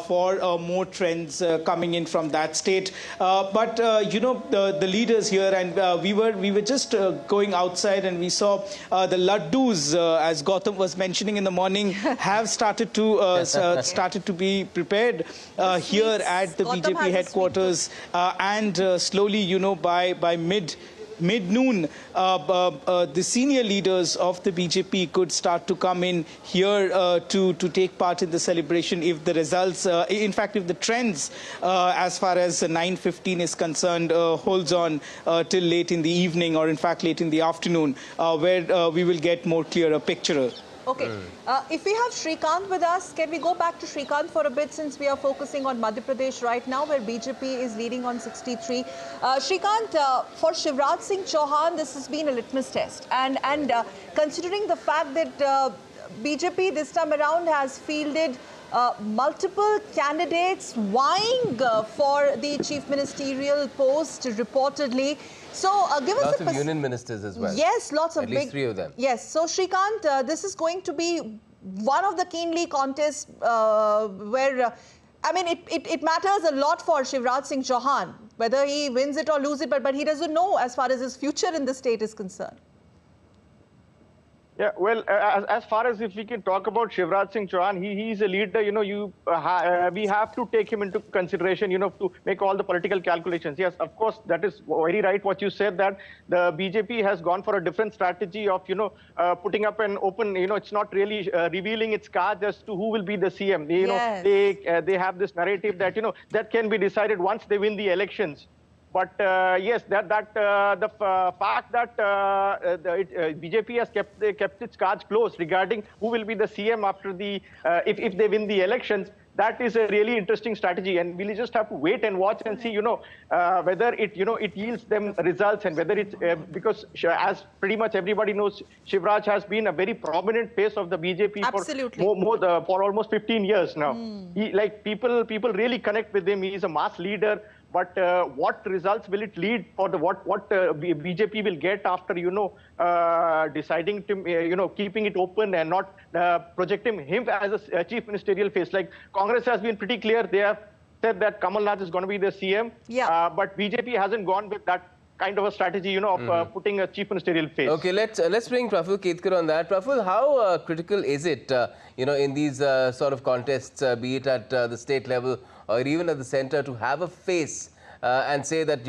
Speaker 14: for more trends coming in from that state. But the leaders here, and we were just going outside, and we saw the laddus, as Gautam was mentioning in the morning, have started to be prepared here at the BJP headquarters, and slowly, by mid-noon, the senior leaders of the BJP could start to come in here to take part in the celebration if the results, in fact, if the trends as far as 9:15 is concerned holds on till late in the evening, or in fact late in the afternoon, where we will get more clearer picture.
Speaker 3: Okay. If we have Shrikant with us, can we go back to Shrikant for a bit, since we are focusing on Madhya Pradesh right now, where BJP is leading on 63. Shrikant, for Shivraj Singh Chauhan, this has been a litmus test. And considering the fact that BJP this time around has fielded multiple candidates vying for the chief ministerial post, reportedly. So give us
Speaker 2: lots of union ministers as well.
Speaker 3: Yes, lots of
Speaker 2: at least 3 of them.
Speaker 3: Yes. So Shrikant, this is going to be one of the keenly contests where, I mean, it matters a lot for Shivraj Singh Chauhan, whether he wins it or loses it, but he doesn't know as far as his future in the state is concerned.
Speaker 13: Yeah, well, as far as if we can talk about Shivraj Singh Chauhan, he's a leader, we have to take him into consideration, to make all the political calculations. Yes, of course, that is very right what you said, that the BJP has gone for a different strategy of, putting up an open, it's not really revealing its cards as to who will be the CM. They have this narrative that, that can be decided once they win the elections. But yes, the fact that BJP has kept its cards close regarding who will be the CM after the if they win the elections, that is a really interesting strategy, and we'll just have to wait and watch and see, whether it yields them results, and whether it's because as pretty much everybody knows, Shivraj has been a very prominent face of the BJP for almost 15 years now. People really connect with him. He is a mass leader. But what results will it lead for the what BJP will get after deciding to keeping it open and not projecting him as a chief ministerial face? Like Congress has been pretty clear; they have said that Kamal Nath is going to be the CM. Yeah. But BJP hasn't gone with that kind of a strategy, of putting a chief ministerial face.
Speaker 2: Okay, let's bring Praful Ketkar on that. Praful, how critical is it, in these sort of contests, be it at the state level or even at the center, to have a face and say that,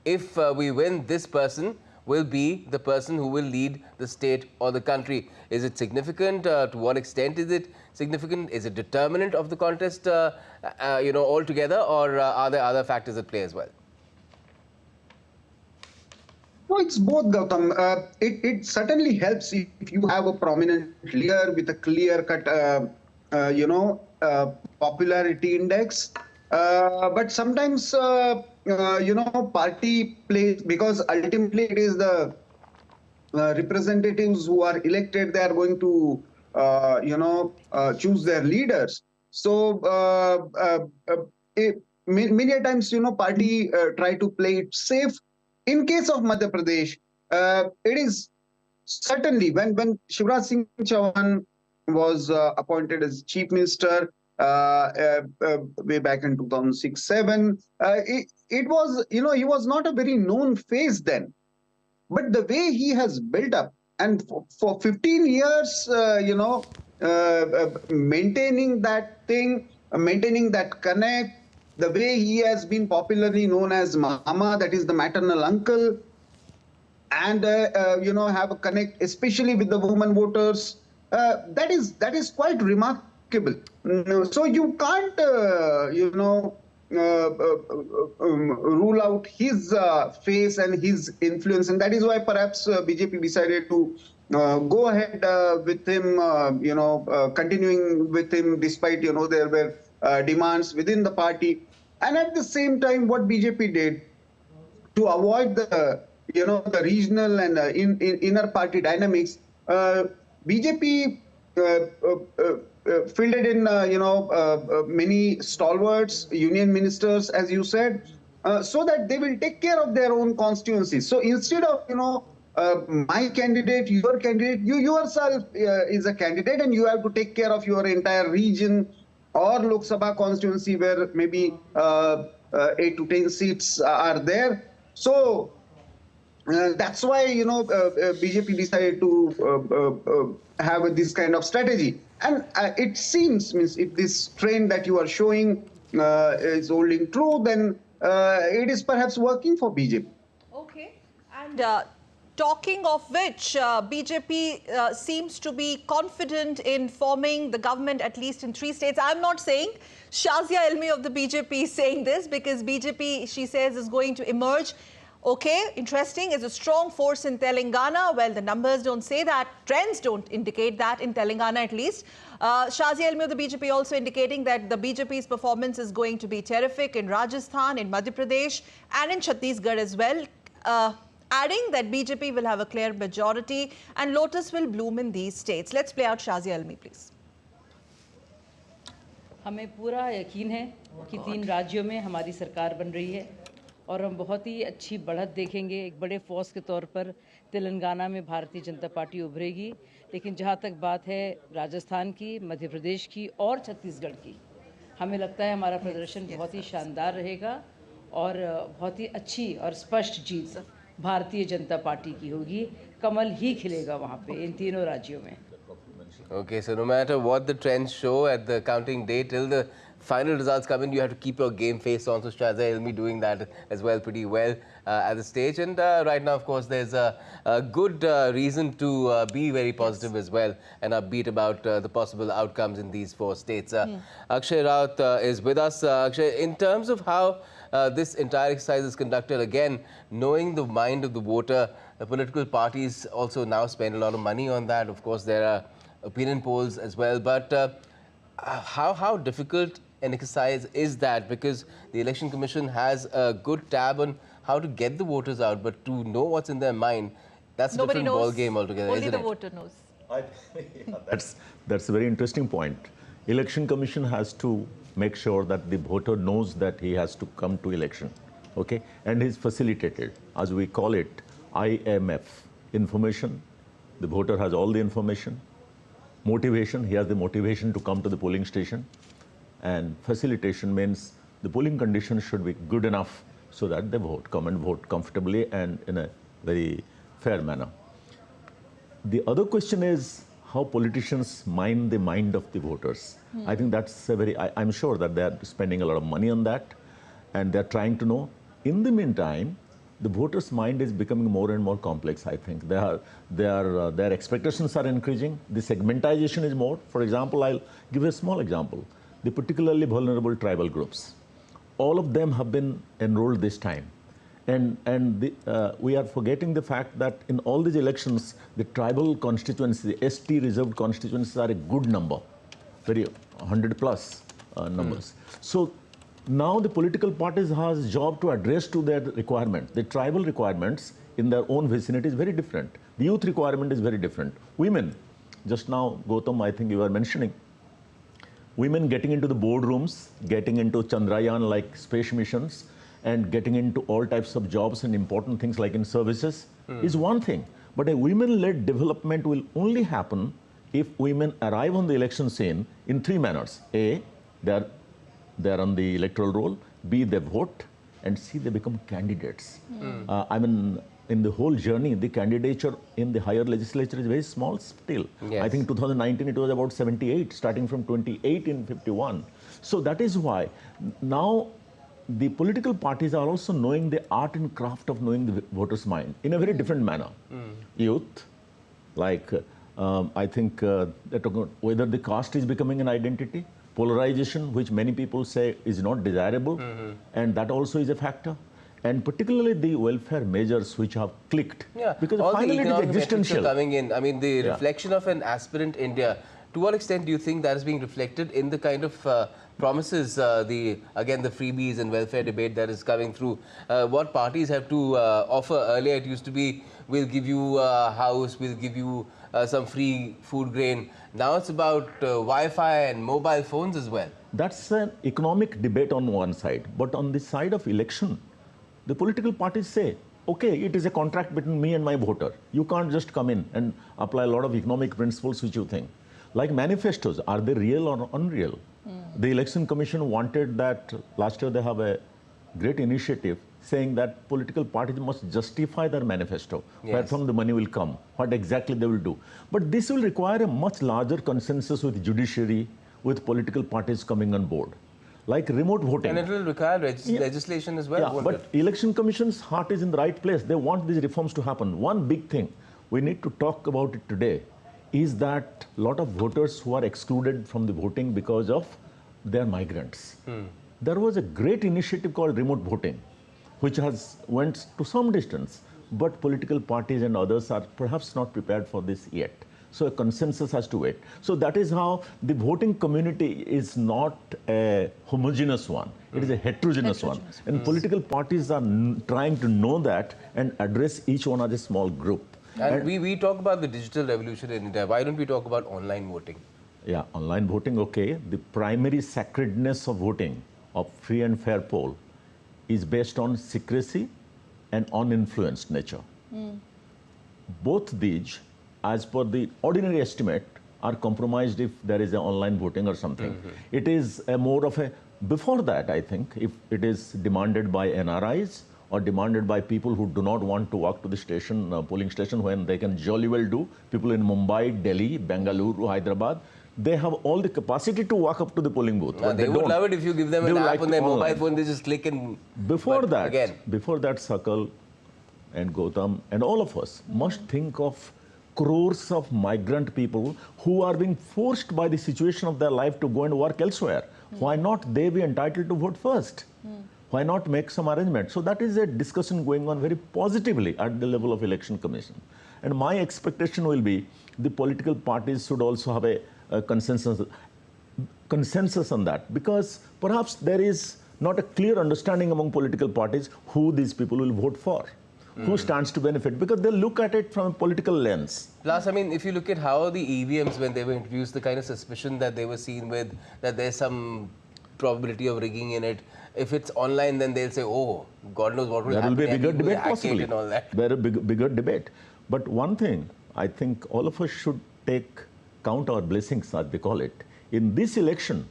Speaker 2: if we win, this person will be the person who will lead the state or the country? Is it significant? To what extent is it significant? Is it determinant of the contest, altogether, or are there other factors at play as well?
Speaker 8: No, it's both, Gautam. It certainly helps if you have a prominent leader with a clear-cut, popularity index. But sometimes, party plays, because ultimately it is the representatives who are elected. They are going to, choose their leaders. So many times, party try to play it safe. In case of Madhya Pradesh, it is certainly when Shivraj Singh Chauhan was appointed as chief minister way back in 2006-07, it was, he was not a very known face then. But the way he has built up, and for 15 years, maintaining that thing, maintaining that connect, the way he has been popularly known as Mama, that is the maternal uncle, and have a connect, especially with the women voters. That is quite remarkable. So you can't, rule out his face and his influence, and that is why perhaps BJP decided to go ahead with him, continuing with him despite there were demands within the party, and at the same time, what BJP did to avoid the the regional and inner party dynamics, BJP fielded in many stalwarts, union ministers, as you said, so that they will take care of their own constituencies. So instead of my candidate, your candidate, you yourself is a candidate, and you have to take care of your entire region or Lok Sabha constituency where maybe 8 to 10 seats are there. So that's why BJP decided to have this kind of strategy, and it seems, if this trend that you are showing is holding true, then it is perhaps working for BJP.
Speaker 3: Okay, and talking of which, BJP seems to be confident in forming the government at least in 3 states. I'm not saying Shazia Elmi of the BJP is saying this, because BJP, she says, is going to emerge. Okay, interesting, is a strong force in Telangana. Well, the numbers don't say that. Trends don't indicate that in Telangana at least. Shazia Elmi of the BJP also indicating that the BJP's performance is going to be terrific in Rajasthan, in Madhya Pradesh and in Chhattisgarh as well. Adding that BJP will have a clear majority and lotus will bloom in these states. Let's play out Shazia Elmi, please.
Speaker 15: हमें पूरा यकीन है कि 3 राज्यों में हमारी सरकार बन रही है और हम बहुत ही अच्छी बढ़त देखेंगे। एक बड़े फोर्स के तौर पर तेलंगाना में भारतीय जनता पार्टी उभरेगी, लेकिन जहाँ तक बात है राजस्थान की, मध्य प्रदेश की और छत्तीसगढ़ की, हमें लगता है हमारा प्रदर्शन बहुत ही शानदार रहेगा और बहुत ही अच्छी और स्पष्ट जीत भारतीय जनता पार्टी की होगी। कमल ही खिलेगा वहाँ पे इन तीनों राज्यों में।
Speaker 2: Okay, so no matter what the trends show at the counting day, till the final results come in, you have to keep your game face on. So Shazia Elmi doing that as well, pretty well at the stage. And right now, of course, there's a good reason to be very positive as well and upbeat about the possible outcomes in these 4 states. Akshay Raut is with us. Akshay, in terms of how this entire exercise is conducted, again, knowing the mind of the voter, the political parties also now spend a lot of money on that. Of course, there are opinion polls as well, but how difficult an exercise is that? Because the Election Commission has a good tab on how to get the voters out, but to know what's in their mind, that's a different ball game altogether,
Speaker 3: Only
Speaker 2: isn't
Speaker 3: the
Speaker 2: it?
Speaker 3: voter knows.
Speaker 1: That's a very interesting point. Election Commission has to make sure that the voter knows that he has to come to election, okay? And he's facilitated, as we call it, IMF, information. The voter has all the information. Motivation, he has the motivation to come to the polling station. And facilitation means the polling conditions should be good enough so that they come and vote comfortably and in a very fair manner. The other question is how politicians mind the mind of the voters. I think that's a very, I'm sure that they're spending a lot of money on that and they're trying to know. In the meantime, the voter's mind is becoming more and more complex, I think. Their expectations are increasing. The segmentization is more. For example, I'll give a small example. The particularly vulnerable tribal groups. All of them have been enrolled this time. And we are forgetting the fact that in all these elections, the tribal constituencies, the ST reserved constituencies are a good number, very 100 plus numbers. So now the political parties has a job to address to their requirement. The tribal requirements in their own vicinity is very different. The youth requirement is very different. Women, just now, Gautam, I think you were mentioning, women getting into the boardrooms, getting into Chandrayaan-like space missions, and getting into all types of jobs and important things like in services is one thing. But a women-led development will only happen if women arrive on the election scene in 3 manners. A, they're on the electoral roll. B, they vote. And C, they become candidates. I mean, in the whole journey, the candidature in the higher legislature is very small still.
Speaker 2: Yes.
Speaker 1: I think 2019, it was about 78, starting from 28 in 51. So that is why now the political parties are also knowing the art and craft of knowing the voter's mind in a very different manner. Youth, like I think they're talking about whether the caste is becoming an identity, polarization, which many people say is not desirable, and that also is a factor. And particularly the welfare measures which have clicked.
Speaker 2: Yeah,
Speaker 1: because
Speaker 2: all
Speaker 1: finally
Speaker 2: the
Speaker 1: it is
Speaker 2: economic metrics
Speaker 1: existential.
Speaker 2: are coming in. I mean, the reflection of an aspirant India, to what extent do you think that is being reflected in the kind of promises, the freebies and welfare debate that is coming through? What parties have to offer? Earlier it used to be, we'll give you a house, we'll give you some free food grain. Now it's about Wi-Fi and mobile phones as well.
Speaker 1: That's an economic debate on one side. But on the side of election, the political parties say, okay, it is a contract between me and my voter. You can't just come in and apply a lot of economic principles which you think. Like manifestos, are they real or unreal? The Election Commission wanted that, last year they have a great initiative saying that political parties must justify their manifesto, where from the money will come, what exactly they will do. But this will require a much larger consensus with judiciary, with political parties coming on board. Like remote voting.
Speaker 2: And it will require legislation as well,
Speaker 1: Yeah,
Speaker 2: won't
Speaker 1: but
Speaker 2: it?
Speaker 1: Election Commission's heart is in the right place. They want these reforms to happen. One big thing we need to talk about it today is that a lot of voters who are excluded from the voting because of their migrants. There was a great initiative called remote voting, which has went to some distance, but political parties and others are perhaps not prepared for this yet. So a consensus has to wait. So that is how the voting community is not a homogeneous one. It is a heterogeneous one. And political parties are trying to know that and address each one as a small group.
Speaker 2: And we talk about the digital revolution in India. Why don't we talk about online voting?
Speaker 1: Yeah, online voting, okay. The primary sacredness of voting, of free and fair poll, is based on secrecy and uninfluenced nature. Both these, as per the ordinary estimate, are compromised if there is an online voting or something. It is a more of a, before that, I think, if it is demanded by NRIs or demanded by people who do not want to walk to the station, polling station, when they can jolly well do. People in Mumbai, Delhi, Bengaluru, Hyderabad, they have all the capacity to walk up to the polling booth. But
Speaker 2: they would love it if you give them an app on their mobile phone, they just click and...
Speaker 1: Before that, Sakal and Gautam and all of us must think of crores of migrant people who are being forced by the situation of their life to go and work elsewhere. Why not they be entitled to vote first? Why not make some arrangement? So that is a discussion going on very positively at the level of Election Commission. And my expectation will be the political parties should also have a consensus on that, because perhaps there is not a clear understanding among political parties who these people will vote for. Who stands to benefit, because they look at it from a political lens.
Speaker 2: Plus, I mean, if you look at how the EVMs, when they were introduced, the kind of suspicion that they were seen with, that there's some probability of rigging in it. If it's online, then they'll say, oh, God knows what will happen.
Speaker 1: There will be a bigger debate, possibly.
Speaker 2: And all that.
Speaker 1: There will be a bigger debate. But one thing, I think all of us should count our blessings, as they call it. In this election,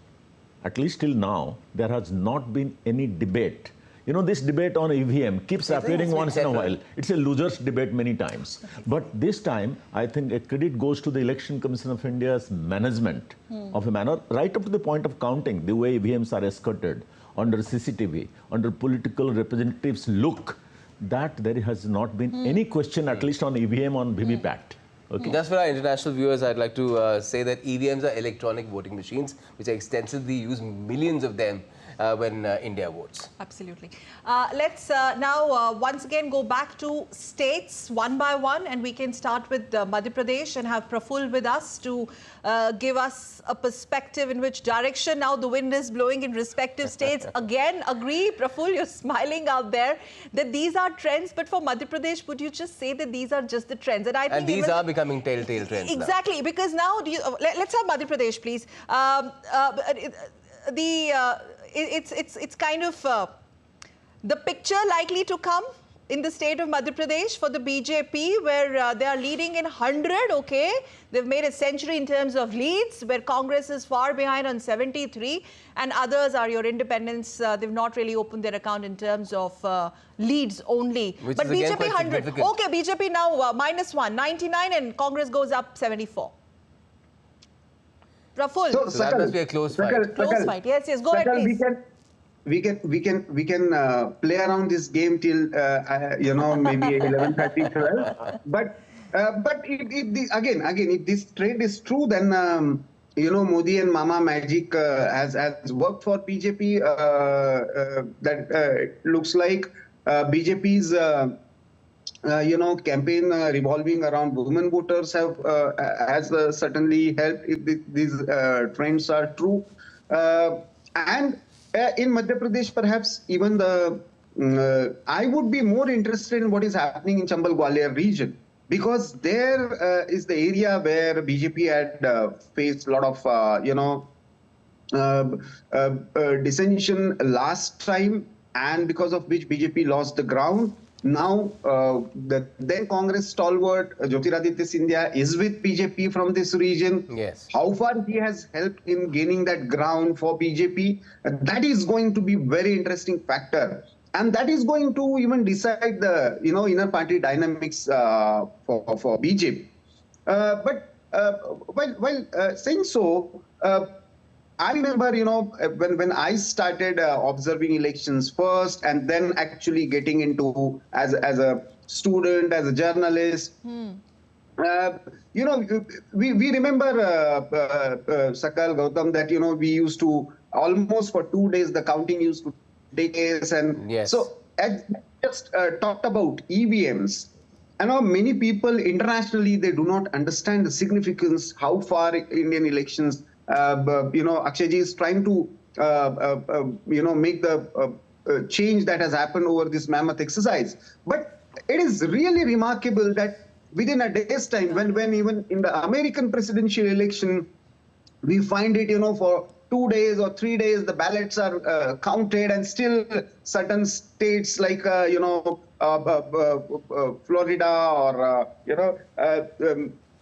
Speaker 1: at least till now, there has not been any debate. You know, this debate on EVM keeps appearing once in a while. It's a loser's debate many times. But this time, I think a credit goes to the Election Commission of India's management of a manner, right up to the point of counting, the way EVMs are escorted under CCTV, under political representatives' look, that there has not been any question, at least on EVM, on VVPAT. Okay.
Speaker 2: Just for our international viewers, I'd like to say that EVMs are electronic voting machines, which are extensively used, millions of them, when India votes.
Speaker 3: Absolutely. Let's now once again go back to states one by one, and we can start with Madhya Pradesh and have Praful with us to give us a perspective in which direction now the wind is blowing in respective states. Again, agree, Praful, you're smiling out there, that these are trends, but for Madhya Pradesh, would you just say that these are just the trends? And I think
Speaker 2: these are becoming telltale trends
Speaker 3: exactly,
Speaker 2: now.
Speaker 3: Because now, let's have Madhya Pradesh, please. It's kind of the picture likely to come in the state of Madhya Pradesh for the BJP, where they are leading in 100, okay? They've made a century in terms of leads, where Congress is far behind on 73, and others are your independents. They've not really opened their account in terms of leads only.
Speaker 2: Which
Speaker 3: but
Speaker 2: is again
Speaker 3: BJP 100. Okay, BJP now -1, 99, and Congress goes up 74. Praful.
Speaker 2: So that must be a close fight.
Speaker 3: Close fight. Yes, yes. Go ahead, please.
Speaker 8: we can play around this game till maybe 11:30, 12. But again, if this trend is true, then Modi and Mama Magic has worked for BJP. That it looks like BJP's campaign revolving around women voters has certainly helped if these trends are true. And in Madhya Pradesh, perhaps even I would be more interested in what is happening in Chambal Gwalior region, because there is the area where BJP had faced a lot of dissension last time, and because of which BJP lost the ground. Now, the then Congress stalwart Jyotiraditya Scindia is with BJP from this region.
Speaker 2: Yes.
Speaker 8: How far he has helped in gaining that ground for BJP, that is going to be very interesting factor. And that is going to even decide the inner party dynamics for BJP. But while saying so, I remember, when I started observing elections first, and then actually getting into as a student, as a journalist. We remember, Sakal, Gautam, that we used to almost for 2 days the counting used to take place, and
Speaker 2: yes.
Speaker 8: So as just talked about EVMs. I know many people internationally, they do not understand the significance, how far Indian elections. Akshayji is trying to, make the change that has happened over this mammoth exercise. But it is really remarkable that within a day's time, when even in the American presidential election, we find it, for 2 days or 3 days, the ballots are counted, and still certain states like, Florida or,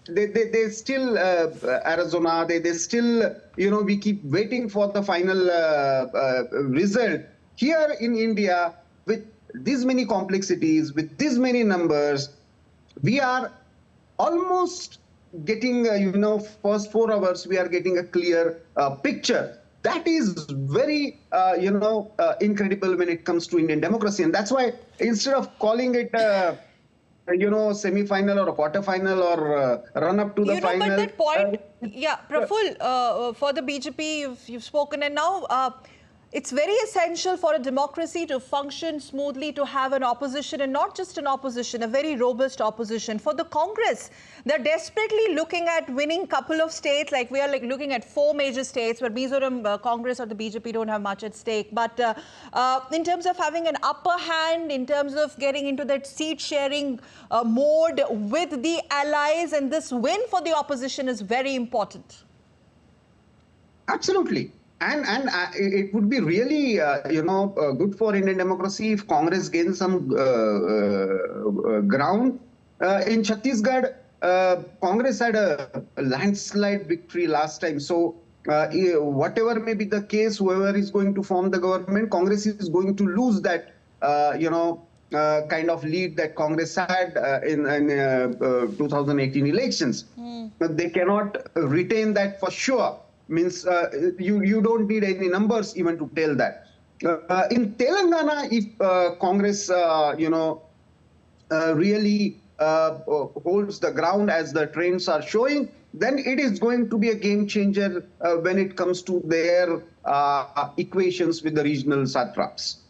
Speaker 8: they still Arizona, they still we keep waiting for the final result. Here in India, with these many complexities, with these many numbers, we are almost getting first 4 hours we are getting a clear picture. That is very incredible when it comes to Indian democracy, and that's why instead of calling it semi-final or a quarter-final or run up to the final.
Speaker 3: But that point, Praful, for the BJP, you've spoken, and now it's very essential for a democracy to function smoothly, to have an opposition, and not just an opposition, a very robust opposition. For the Congress, they're desperately looking at winning couple of states, like we are looking at 4 major states, where Mizoram Congress or the BJP don't have much at stake. But in terms of having an upper hand, in terms of getting into that seat-sharing mode with the allies, and this win for the opposition is very important.
Speaker 8: Absolutely. And it would be really, good for Indian democracy if Congress gains some ground. In Chhattisgarh, Congress had a landslide victory last time. So whatever may be the case, whoever is going to form the government, Congress is going to lose that, kind of lead that Congress had in 2018 elections. But they cannot retain that for sure. Means you don't need any numbers even to tell that. In Telangana, if Congress, really holds the ground as the trends are showing, then it is going to be a game changer when it comes to their equations with the regional satraps,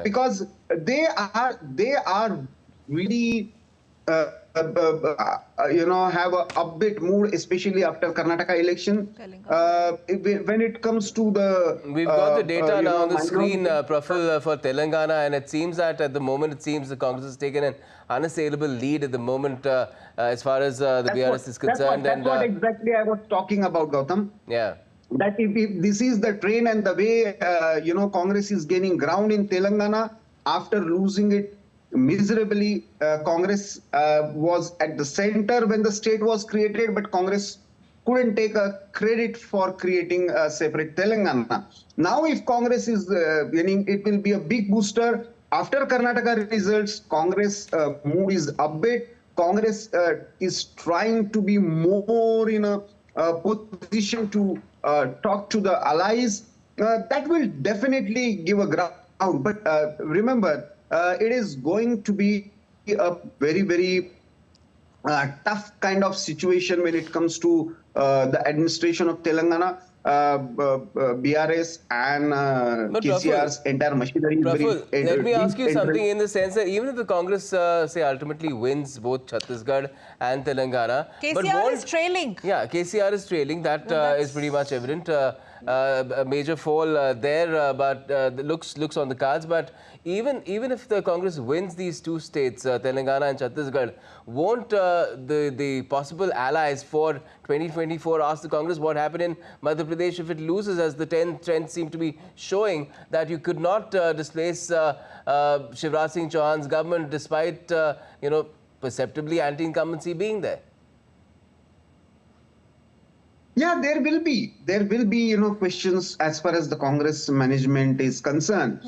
Speaker 8: because they are really. Have a upbeat mood, especially after Karnataka election. When it comes to the...
Speaker 2: We've got the data now on the screen, Praful, for Telangana, and it seems that at the moment, the Congress has taken an unassailable lead at the moment as far as the BRS is concerned.
Speaker 8: That's what exactly I was talking about, Gautam.
Speaker 2: Yeah.
Speaker 8: That if this is the train and the way, Congress is gaining ground in Telangana after losing it miserably. Congress was at the center when the state was created, but Congress couldn't take a credit for creating a separate Telangana. Now, if Congress is winning, it will be a big booster. After Karnataka results, Congress mood is upbeat. Congress is trying to be more in a position to talk to the allies. that will definitely give a ground. But remember, it is going to be a very, very tough kind of situation when it comes to the administration of Telangana. BRS and KCR's entire machinery.
Speaker 2: Praful, let me ask you something in the sense that even if the Congress, say, ultimately wins both Chhattisgarh and Telangana...
Speaker 3: KCR is trailing.
Speaker 2: Yeah, KCR is trailing. That is pretty much evident. A major fall there, but looks on the cards. But even if the Congress wins these two states, Telangana and Chhattisgarh, won't the possible allies for 2024 ask the Congress what happened in Madhya Pradesh if it loses, as the trends seem to be showing that you could not displace Shivraj Singh Chauhan's government despite, perceptibly anti-incumbency being there?
Speaker 8: Yeah, there will be, questions as far as the Congress management is concerned,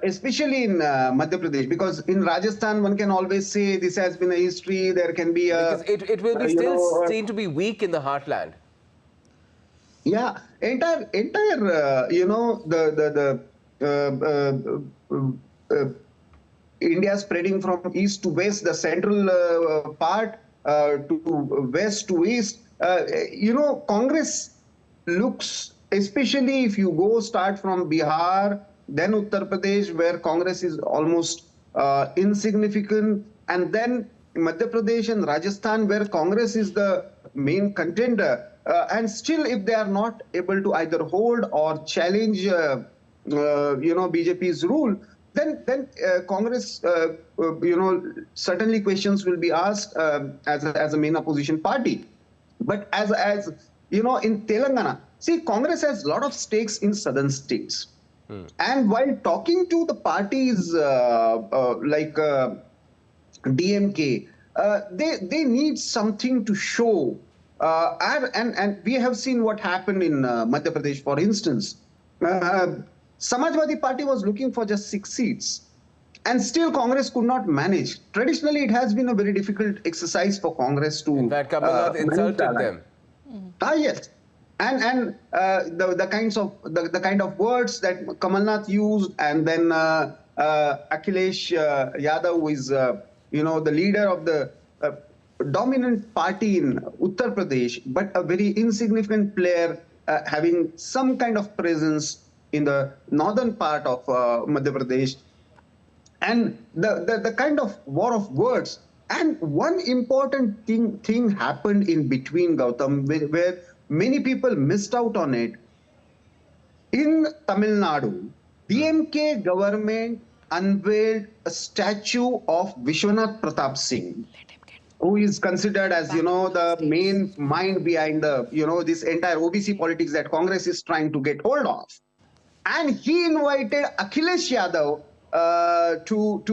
Speaker 8: especially in Madhya Pradesh, because in Rajasthan, one can always say this has been a history, there can be a...
Speaker 2: Because it will be still seen to be weak in the heartland.
Speaker 8: Yeah, entire India spreading from east to west, the central part to west to east. Congress looks, especially if you start from Bihar, then Uttar Pradesh, where Congress is almost insignificant, and then Madhya Pradesh and Rajasthan, where Congress is the main contender. And still, if they are not able to either hold or challenge, BJP's rule, then Congress, certainly questions will be asked as a main opposition party. But as in Telangana, see, Congress has a lot of stakes in southern states. And while talking to the parties like DMK, they need something to show. And we have seen what happened in Madhya Pradesh, for instance. Samajwadi Party was looking for just 6 seats. And still Congress could not manage. Traditionally, it has been a very difficult exercise for Congress to...
Speaker 2: In fact, Kamal Nath insulted them.
Speaker 8: Yes. And the kind of words that Kamal Nath used, and then Akhilesh Yadav, who is the leader of the dominant party in Uttar Pradesh, but a very insignificant player having some kind of presence in the northern part of Madhya Pradesh. And the kind of war of words. And one important thing happened in between, Gautam, where many people missed out on it. In Tamil Nadu, DMK government unveiled a statue of Vishwanath Pratap Singh, who is considered as, the main mind behind this entire OBC politics that Congress is trying to get hold of. And he invited Akhilesh Yadav to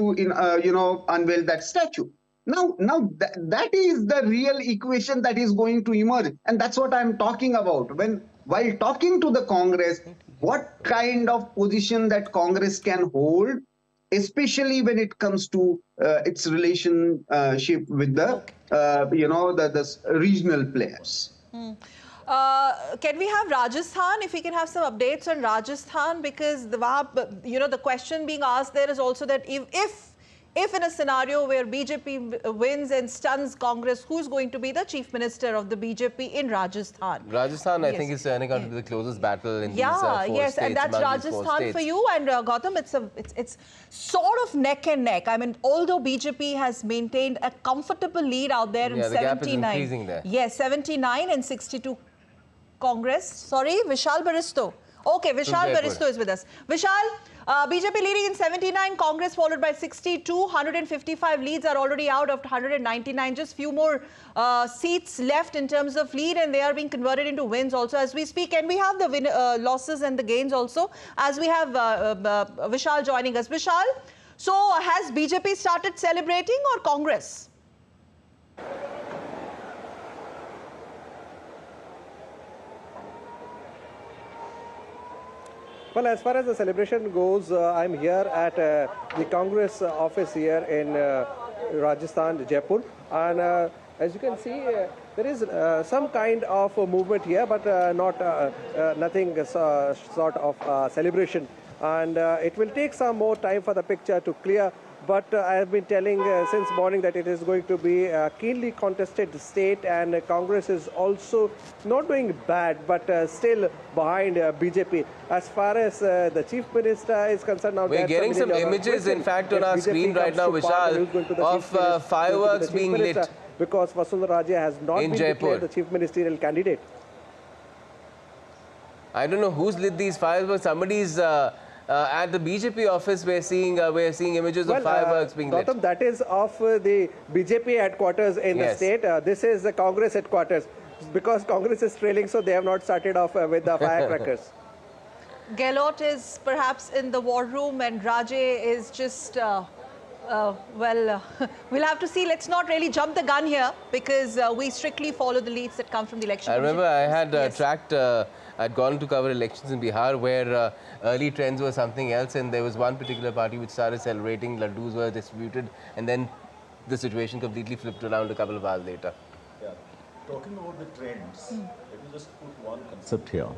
Speaker 8: unveil that statue. Now that is the real equation that is going to emerge, and that's what I'm talking about. While talking to the Congress, what kind of position that Congress can hold, especially when it comes to its relationship with the the regional players.
Speaker 3: Can we have Rajasthan, if we can have some updates on Rajasthan, because the question being asked there is also that if in a scenario where BJP wins and stuns Congress, who's going to be the chief minister of the BJP in Rajasthan?
Speaker 2: Rajasthan, I think, is turning out to be the closest battle in these 4 states.
Speaker 3: And that's Rajasthan for you. And Gautam, it's sort of neck and neck. I mean, although BJP has maintained a comfortable lead out there in 79.
Speaker 2: The gap is increasing there.
Speaker 3: Yes, 79 and 62 Congress. Sorry, Vishal Baristo. Okay, Vishal Baristo is with us. Vishal, BJP leading in 79, Congress followed by 62, 155 leads are already out of 199. Just few more seats left in terms of lead, and they are being converted into wins also as we speak. And we have the losses and the gains also as we have Vishal joining us. Vishal, so has BJP started celebrating or Congress?
Speaker 5: Well, as far as the celebration goes, I'm here at the Congress office here in Rajasthan, Jaipur. And as you can see, there is some kind of movement here, but not nothing sort of celebration. And it will take some more time for the picture to clear. But I have been telling since morning that it is going to be a keenly contested state, and Congress is also not doing bad, but still behind BJP. As far as the Chief Minister is concerned, now
Speaker 2: we're getting some images, in fact, on our screen right now, Vishal, of fireworks being lit.
Speaker 5: Because Vasundhara Raje has not been declared the Chief Ministerial candidate.
Speaker 2: I don't know who's lit these fireworks. Somebody's at the BJP office. We're seeing images of fireworks being lit.
Speaker 5: Gautam, that is of the BJP headquarters in the state. This is the Congress headquarters. Because Congress is trailing, so they have not started off with the firecrackers.
Speaker 3: Gehlot is perhaps in the war room, and Raje is just... we'll have to see. Let's not really jump the gun here, because we strictly follow the leads that come from the election.
Speaker 2: I remember I had tracked, I'd gone to cover elections in Bihar, where early trends were something else, and there was one particular party which started celebrating, laddus were distributed, and then the situation completely flipped around a couple of hours later.
Speaker 1: Yeah. Talking about the trends, let me just put one concept here.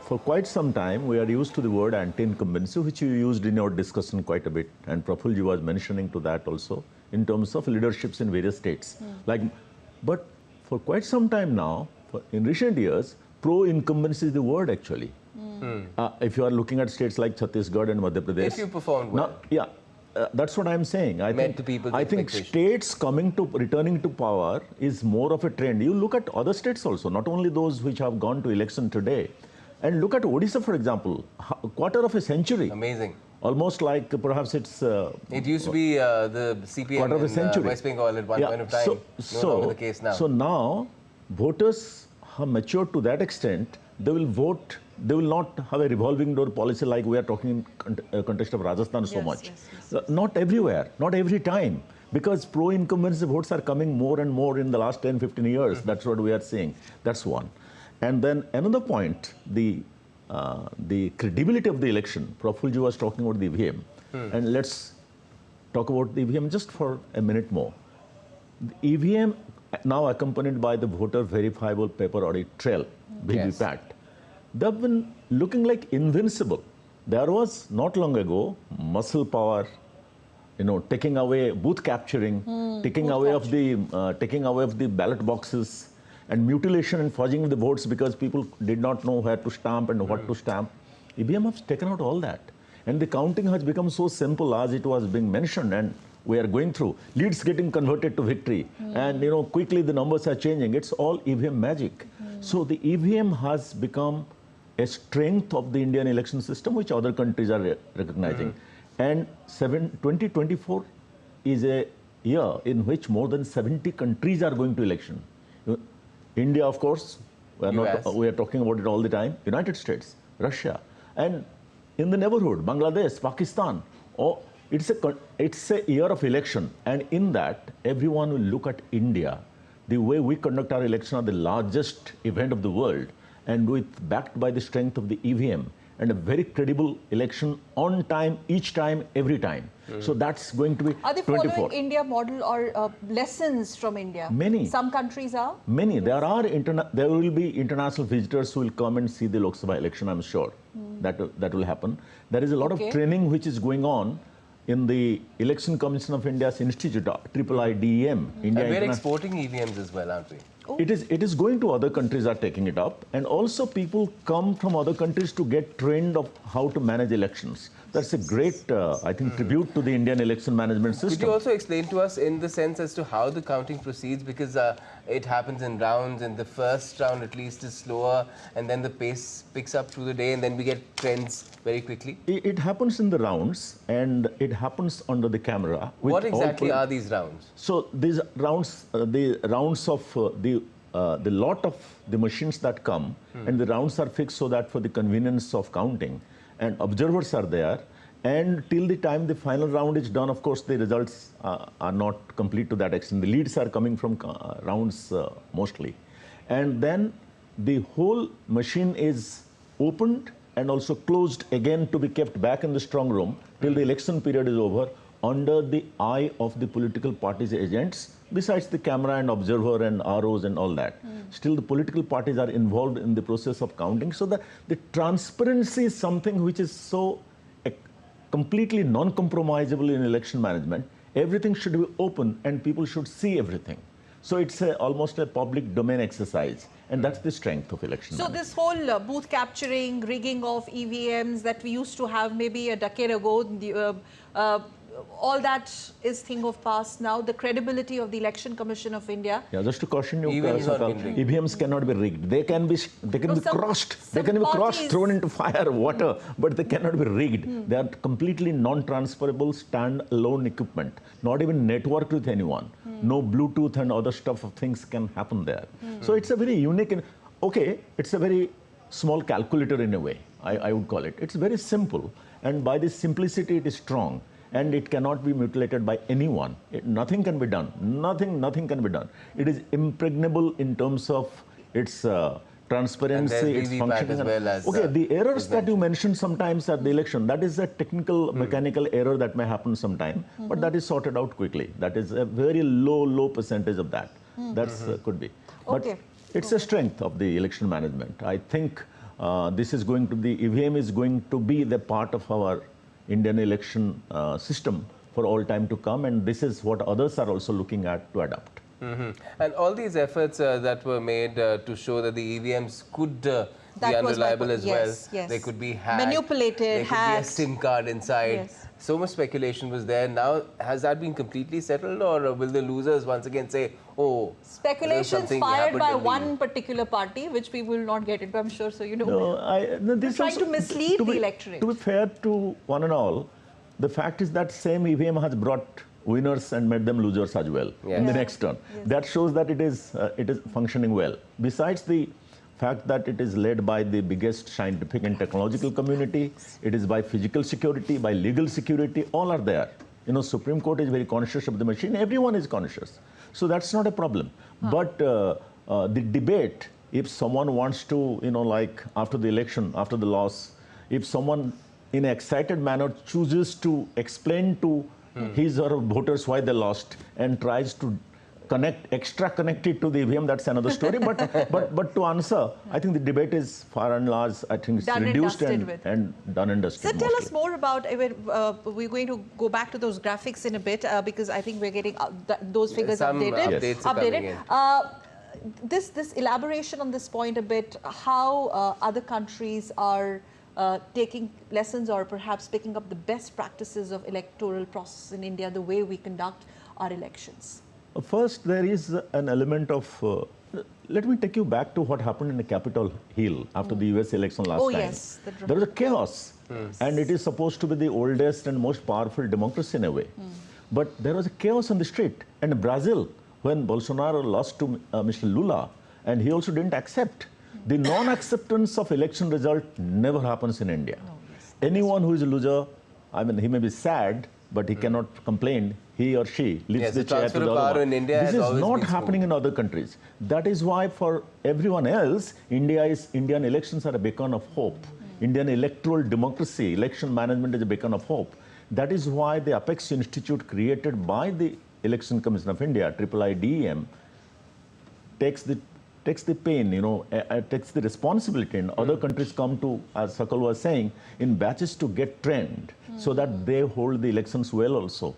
Speaker 1: For quite some time, we are used to the word anti-incumbency, which you used in your discussion quite a bit, and Prafulji was mentioning to that also, in terms of leaderships in various states. But for quite some time now, in recent years, pro-incumbency is the word actually. If you are looking at states like Chhattisgarh and Madhya Pradesh.
Speaker 2: If you performed well.
Speaker 1: That's what I'm saying. I think states returning to power is more of a trend. You look at other states also, not only those which have gone to election today. And look at Odisha, for example, a quarter of a century.
Speaker 2: Amazing.
Speaker 1: Almost like perhaps it's...
Speaker 2: it used to be the CPM
Speaker 1: quarter of a century.
Speaker 2: West Bengal at one point of time. No longer the case now.
Speaker 1: So now, voters have matured to that extent, they will vote, they will not have a revolving door policy like we are talking in context of Rajasthan so much. Not everywhere, not every time. Because pro-incumbency votes are coming more and more in the last 10, 15 years. That's what we are seeing. That's one. And then another point, the credibility of the election. Prafulji was talking about the EVM. And let's talk about the EVM just for a minute more. The EVM, now accompanied by the voter verifiable paper audit trail, VVPAT, they've been looking like invincible. There was not long ago muscle power, taking away booth capturing, taking away of the ballot boxes, and mutilation and fudging of the votes because people did not know where to stamp and what to stamp. EVM has taken out all that. And the counting has become so simple as it was being mentioned, and we are going through. Leads getting converted to victory. And quickly the numbers are changing. It's all EVM magic. So the EVM has become a strength of the Indian election system, which other countries are recognizing. And 2024 is a year in which more than 70 countries are going to election. India, of course, we are talking about it all the time. United States, Russia, and in the neighborhood, Bangladesh, Pakistan. It's a year of election, and in that, everyone will look at India. The way we conduct our election are the largest event of the world, and with backed by the strength of the EVM, and a very credible election on time, each time, every time. So that's going to be 24.
Speaker 3: Are they following India model or lessons from India?
Speaker 1: Many.
Speaker 3: Some countries are?
Speaker 1: Many. There will be international visitors who will come and see the Lok Sabha election, I'm sure. That will happen. There is a lot of training which is going on in the Election Commission of India's Institute, IIIDEM.
Speaker 2: And we're exporting EVMs as well, aren't we?
Speaker 1: It is going to other countries are taking it up, and also people come from other countries to get trained of how to manage elections. That's a great, I think, tribute to the Indian election management system.
Speaker 2: Could you also explain to us in the sense as to how the counting proceeds? Because it happens in rounds, and the first round at least is slower, and then the pace picks up through the day, and then we get trends very quickly.
Speaker 1: It happens in the rounds, and it happens under the camera.
Speaker 2: What exactly are these rounds?
Speaker 1: So these rounds, the rounds of the lot of the machines that come, and the rounds are fixed so that for the convenience of counting, and observers are there, and till the time the final round is done, of course, the results are not complete to that extent. The leads are coming from rounds mostly. And then the whole machine is opened and also closed again to be kept back in the strong room till the election period is over. under the eye of the political parties' agents, besides the camera and observer and ROs and all that. Still, the political parties are involved in the process of counting. So the transparency is something which is so completely non-compromisable in election management. Everything should be open and people should see everything. So it's almost a public domain exercise, and that's the strength of election management.
Speaker 3: This whole booth capturing, rigging of EVMs that we used to have maybe a decade ago, all that is thing of past now. The credibility of the Election Commission of India.
Speaker 1: Yeah, just to caution you, EVMs cannot be rigged. They can be crossed. They can be crossed, thrown into fire, water, but they cannot be rigged. They are completely non-transferable, stand-alone equipment. Not even networked with anyone. No Bluetooth and other stuff of things can happen there. So it's a very unique. It's a very small calculator in a way. I would call it. It's very simple, and by this simplicity, it is strong. And it cannot be mutilated by anyone. Nothing can be done. Nothing can be done. It is impregnable in terms of its transparency, its functioning. The errors that you mentioned sometimes at the election, that is a technical, mechanical error that may happen sometime, but that is sorted out quickly. That is a very low percentage of that. That's could be. But it's a strength of the election management. I think this is going to be, EVM is going to be the part of our Indian election system for all time to come, and this is what others are also looking at to adopt.
Speaker 2: And all these efforts that were made to show that the EVMs could be unreliable as well. They could be hacked,
Speaker 3: manipulated,
Speaker 2: there could be a SIM card inside. So much speculation was there. Now, has that been completely settled, or will the losers once again say, oh,
Speaker 3: speculations fired by one particular party, which we will not get into, I'm sure, so you know. They're trying to mislead the electorate.
Speaker 1: To be fair to one and all, the fact is that same EVM has brought winners and made them losers as well in the next turn. That shows that it is functioning well. Besides the fact that it is led by the biggest scientific and technological community, it is by physical security, by legal security, all are there. You know, Supreme Court is very conscious of the machine. Everyone is conscious. So that's not a problem. But the debate, if someone wants to, you know, like after the election, after the loss, if someone in an excited manner chooses to explain to his or her voters why they lost and tries to connect it to the EVM, that's another story. But to answer, I think the debate is far and large, I think it's reduced and done and dusted.
Speaker 3: So tell us more about, we're going to go back to those graphics in a bit because I think we're getting those figures updated. This elaboration on this point a bit, how other countries are taking lessons or perhaps picking up the best practices of electoral process in India, the way we conduct our elections.
Speaker 1: First, there is an element of, let me take you back to what happened in the Capitol Hill after the US election last time.
Speaker 3: Yes.
Speaker 1: There was a chaos, and it is supposed to be the oldest and most powerful democracy in a way. But there was a chaos on the street. And in Brazil, when Bolsonaro lost to Mr. Lula, and he also didn't accept, the non-acceptance of election result never happens in India. Anyone who is a loser, I mean, he may be sad, but he cannot complain. He or she leaves the chair to the other one. This is not happening in other countries. That is why for everyone else, Indian elections are a beacon of hope. Indian electoral democracy, election management is a beacon of hope. That is why the Apex Institute created by the Election Commission of India, IIIDEM, takes the pain, you know, takes the responsibility, and other countries come to, as Sakal was saying, in batches to get trained so that they hold the elections well also.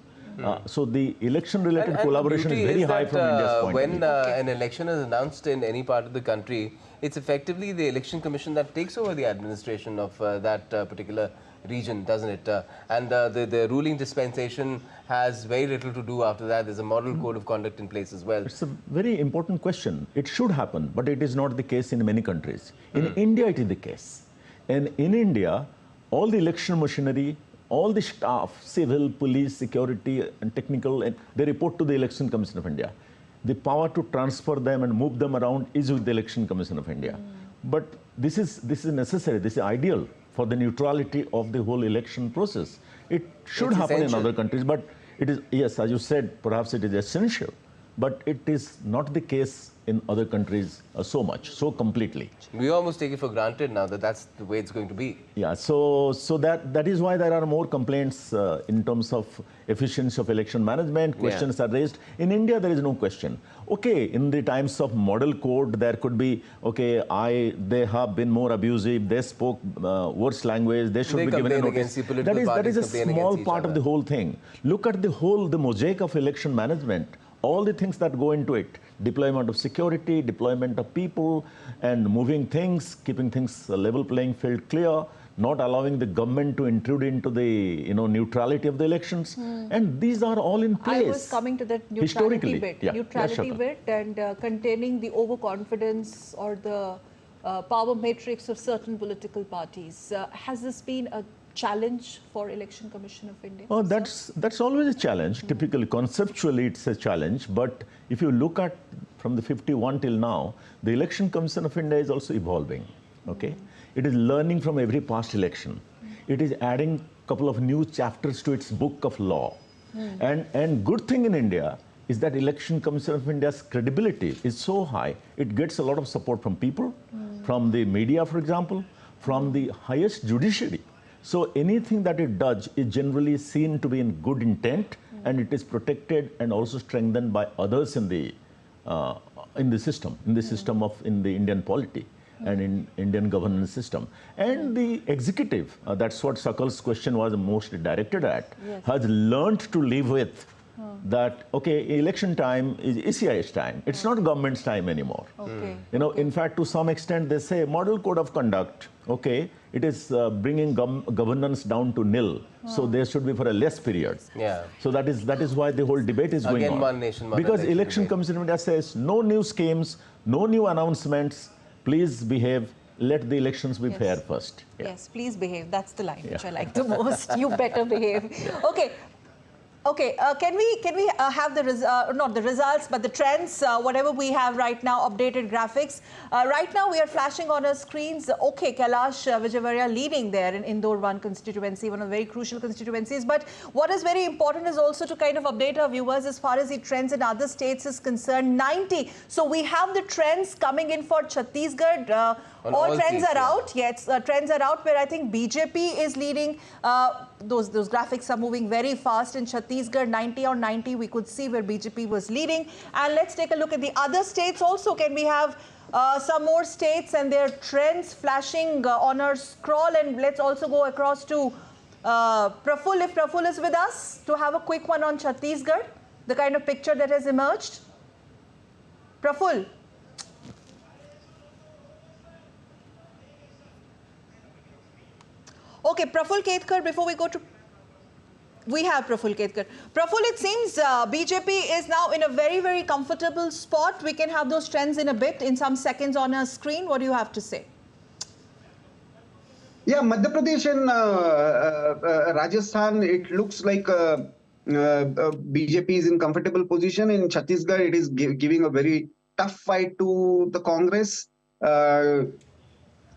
Speaker 1: So the election-related collaboration is very high from India's point of view.
Speaker 2: When an election is announced in any part of the country, it's effectively the Election Commission that takes over the administration of that particular region, doesn't it? And the ruling dispensation has very little to do after that. There's a model code of conduct in place as well.
Speaker 1: It's a very important question. It should happen, but it is not the case in many countries. In India, it is the case. And in India, all the election machinery, all the staff, civil, police, security, and technical, and they report to the Election Commission of India. The power to transfer them and move them around is with the Election Commission of India. But this is necessary, this is ideal for the neutrality of the whole election process. It should happen in other countries, but it is, yes, as you said, perhaps it is essential, but it is not the case in other countries so much, so completely.
Speaker 2: We almost take it for granted now that that's the way it's going to be.
Speaker 1: Yeah, so that is why there are more complaints in terms of efficiency of election management. Questions are raised. In India, there is no question. Okay, in the times of model code, there could be, okay, they have been more abusive, they spoke worse language, they should be given a notice. That is a small part of the whole thing. Look at the mosaic of election management. All the things that go into it, deployment of security, deployment of people, and moving things, keeping things level playing field clear, not allowing the government to intrude into the neutrality of the elections. And these are all in place.
Speaker 3: I was coming to that neutrality bit. Neutrality bit and containing the overconfidence or the power matrix of certain political parties. Has this been a challenge for Election Commission of India?
Speaker 1: Oh, that's always a challenge. Typically, conceptually, it's a challenge. But if you look at from the 51 till now, the Election Commission of India is also evolving. Okay, it is learning from every past election. It is adding a couple of new chapters to its book of law. And good thing in India is that Election Commission of India's credibility is so high. It gets a lot of support from people, from the media, for example, from the highest judiciary. So anything that it does is generally seen to be in good intent, and it is protected and also strengthened by others in the system, in the Indian polity and in Indian governance system. And the executive, that's what Sakal's question was mostly directed at, has learned to live with that, okay, election time is ECI's time. It's not government's time anymore. In fact, to some extent, they say model code of conduct, okay, it is bringing governance down to nil. So there should be for a less period. So that is why the whole debate is going on.
Speaker 2: One nation, one
Speaker 1: because
Speaker 2: election
Speaker 1: Election Commission of India says no new schemes, no new announcements, please behave. Let the elections be fair first.
Speaker 3: Yes, please behave. That's the line which I like the most. You better behave. Okay, can we have the not the results, but the trends, whatever we have right now, updated graphics. Right now, we are flashing on our screens. Okay, Kailash Vijayvargiya leading there in Indore 1 constituency, one of the very crucial constituencies. But what is very important is also to kind of update our viewers as far as the trends in other states is concerned. 90. So we have the trends coming in for Chhattisgarh. All trends are out. Yes, trends are out where I think BJP is leading. Those graphics are moving very fast in Chhattisgarh. 90 on 90, we could see where BJP was leading. And let's take a look at the other states also. Can we have some more states and their trends flashing on our scroll? And let's also go across to Praful, if Praful is with us, to have a quick one on Chhattisgarh, the kind of picture that has emerged. Praful. Okay, Praful Ketkar, before we go to... We have Praful Ketkar. Praful, it seems BJP is now in a very, very comfortable spot. We can have those trends in a bit, in some seconds on our screen. What do you have to say?
Speaker 8: Yeah, Madhya Pradesh and Rajasthan, it looks like BJP is in comfortable position. In Chhattisgarh, it is giving a very tough fight to the Congress.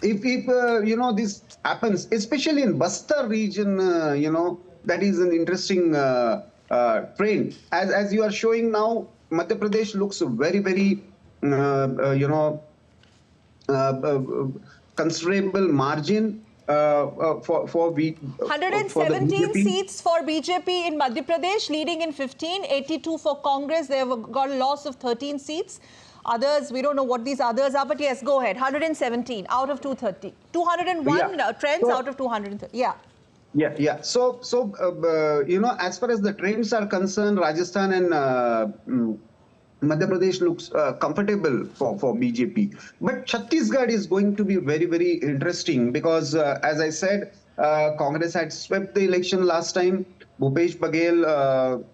Speaker 8: If this happens, especially in Bastar region, that is an interesting trend. As you are showing now, Madhya Pradesh looks very, very, considerable margin for
Speaker 3: 117 seats for BJP in Madhya Pradesh, leading in 15, 82 for Congress. They have got a loss of 13 seats. Others, we don't know what these others are, but yes, go ahead. 117 out of 230. 201 trends out of 230. Yeah.
Speaker 8: So as far as the trends are concerned, Rajasthan and Madhya Pradesh looks comfortable for BJP. But Chhattisgarh is going to be very, very interesting because, as I said, Congress had swept the election last time. Bhupesh Baghel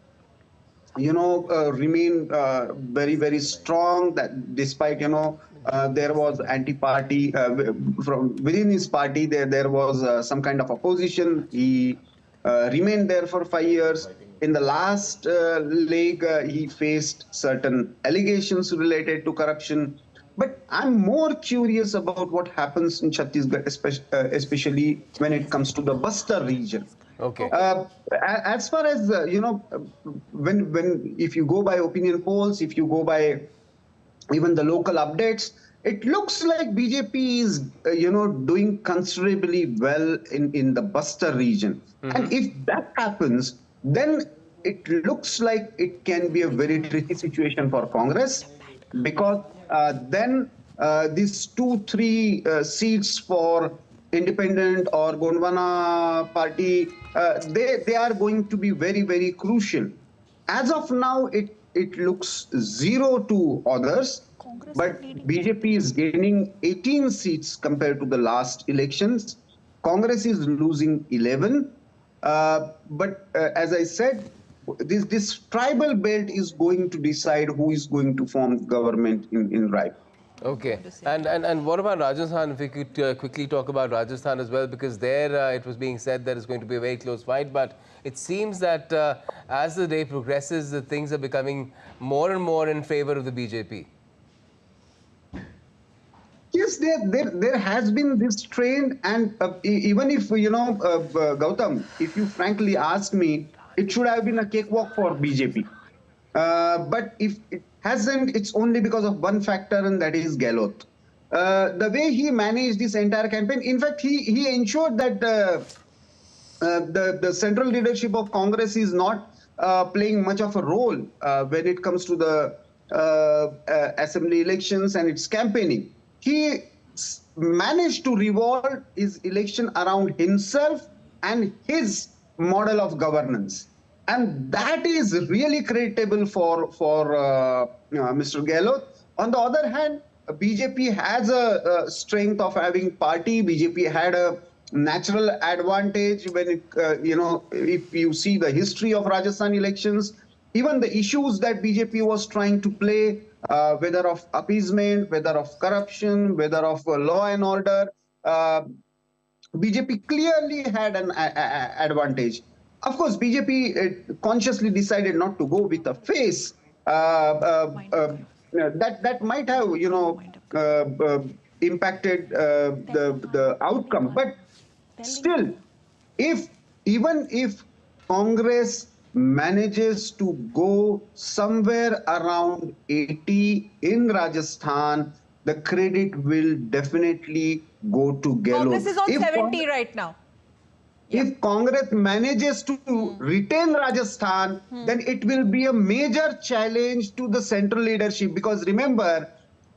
Speaker 8: remain very, very strong, that despite, there was anti-party from within his party, there was some kind of opposition. He remained there for 5 years. In the last leg, he faced certain allegations related to corruption. But I'm more curious about what happens in Chhattisgarh, especially when it comes to the Bastar region.
Speaker 2: Okay.
Speaker 8: As far as, if you go by opinion polls, if you go by even the local updates, it looks like BJP is, doing considerably well in the Bastar region. And if that happens, then it looks like it can be a very tricky situation for Congress, because then these 2-3 seats for independent or Gondwana party, they are going to be very, very crucial. As of now, it looks 0 to others, but BJP is gaining 18 seats compared to the last elections. Congress is losing 11. But as I said, this tribal belt is going to decide who is going to form government in Raipur.
Speaker 2: Okay, and what about Rajasthan? If we could quickly talk about Rajasthan as well, because there it was being said that it's going to be a very close fight, but it seems that as the day progresses, things are becoming more and more in favor of the BJP.
Speaker 8: Yes, there has been this trend, and even if, Gautam, if you frankly ask me, it should have been a cakewalk for BJP. But if it hasn't, it's only because of one factor, and that is Gehlot. The way he managed this entire campaign, in fact, he ensured that the central leadership of Congress is not playing much of a role when it comes to the assembly elections and its campaigning. He managed to revolve his election around himself and his model of governance. And that is really creditable for Mr. Gehlot. On the other hand, BJP has a strength of having party. BJP had a natural advantage when it, if you see the history of Rajasthan elections, even the issues that BJP was trying to play, whether of appeasement, whether of corruption, whether of law and order, BJP clearly had an advantage. Of course, BJP consciously decided not to go with a face that might have, impacted the outcome. But still, even if Congress manages to go somewhere around 80 in Rajasthan, the credit will definitely go to Gehlot.
Speaker 3: Congress is on 70 right now.
Speaker 8: If Congress manages to retain Rajasthan, then it will be a major challenge to the central leadership. Because remember,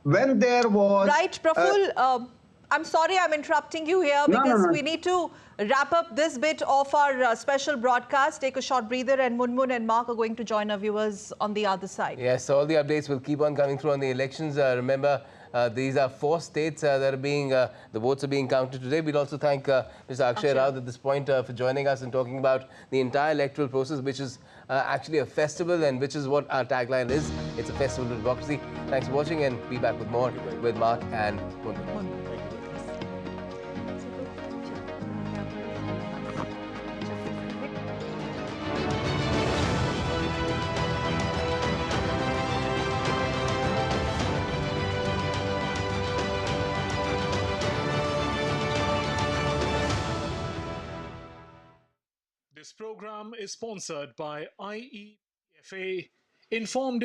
Speaker 8: when there was...
Speaker 3: Right, Praful, I'm sorry I'm interrupting you here because we need to wrap up this bit of our special broadcast. Take a short breather, and Munmun and Mark are going to join our viewers on the other side.
Speaker 2: Yes, all the updates will keep on coming through on the elections. Remember, these are 4 states that are being, the votes are being counted today. We'll also thank Mr. Akshay Rao at this point for joining us and talking about the entire electoral process, which is actually a festival, and which is what our tagline is. It's a festival of democracy. Thanks for watching, and be back with more with Mark and Munmun.
Speaker 16: This program is sponsored by IEFA Informed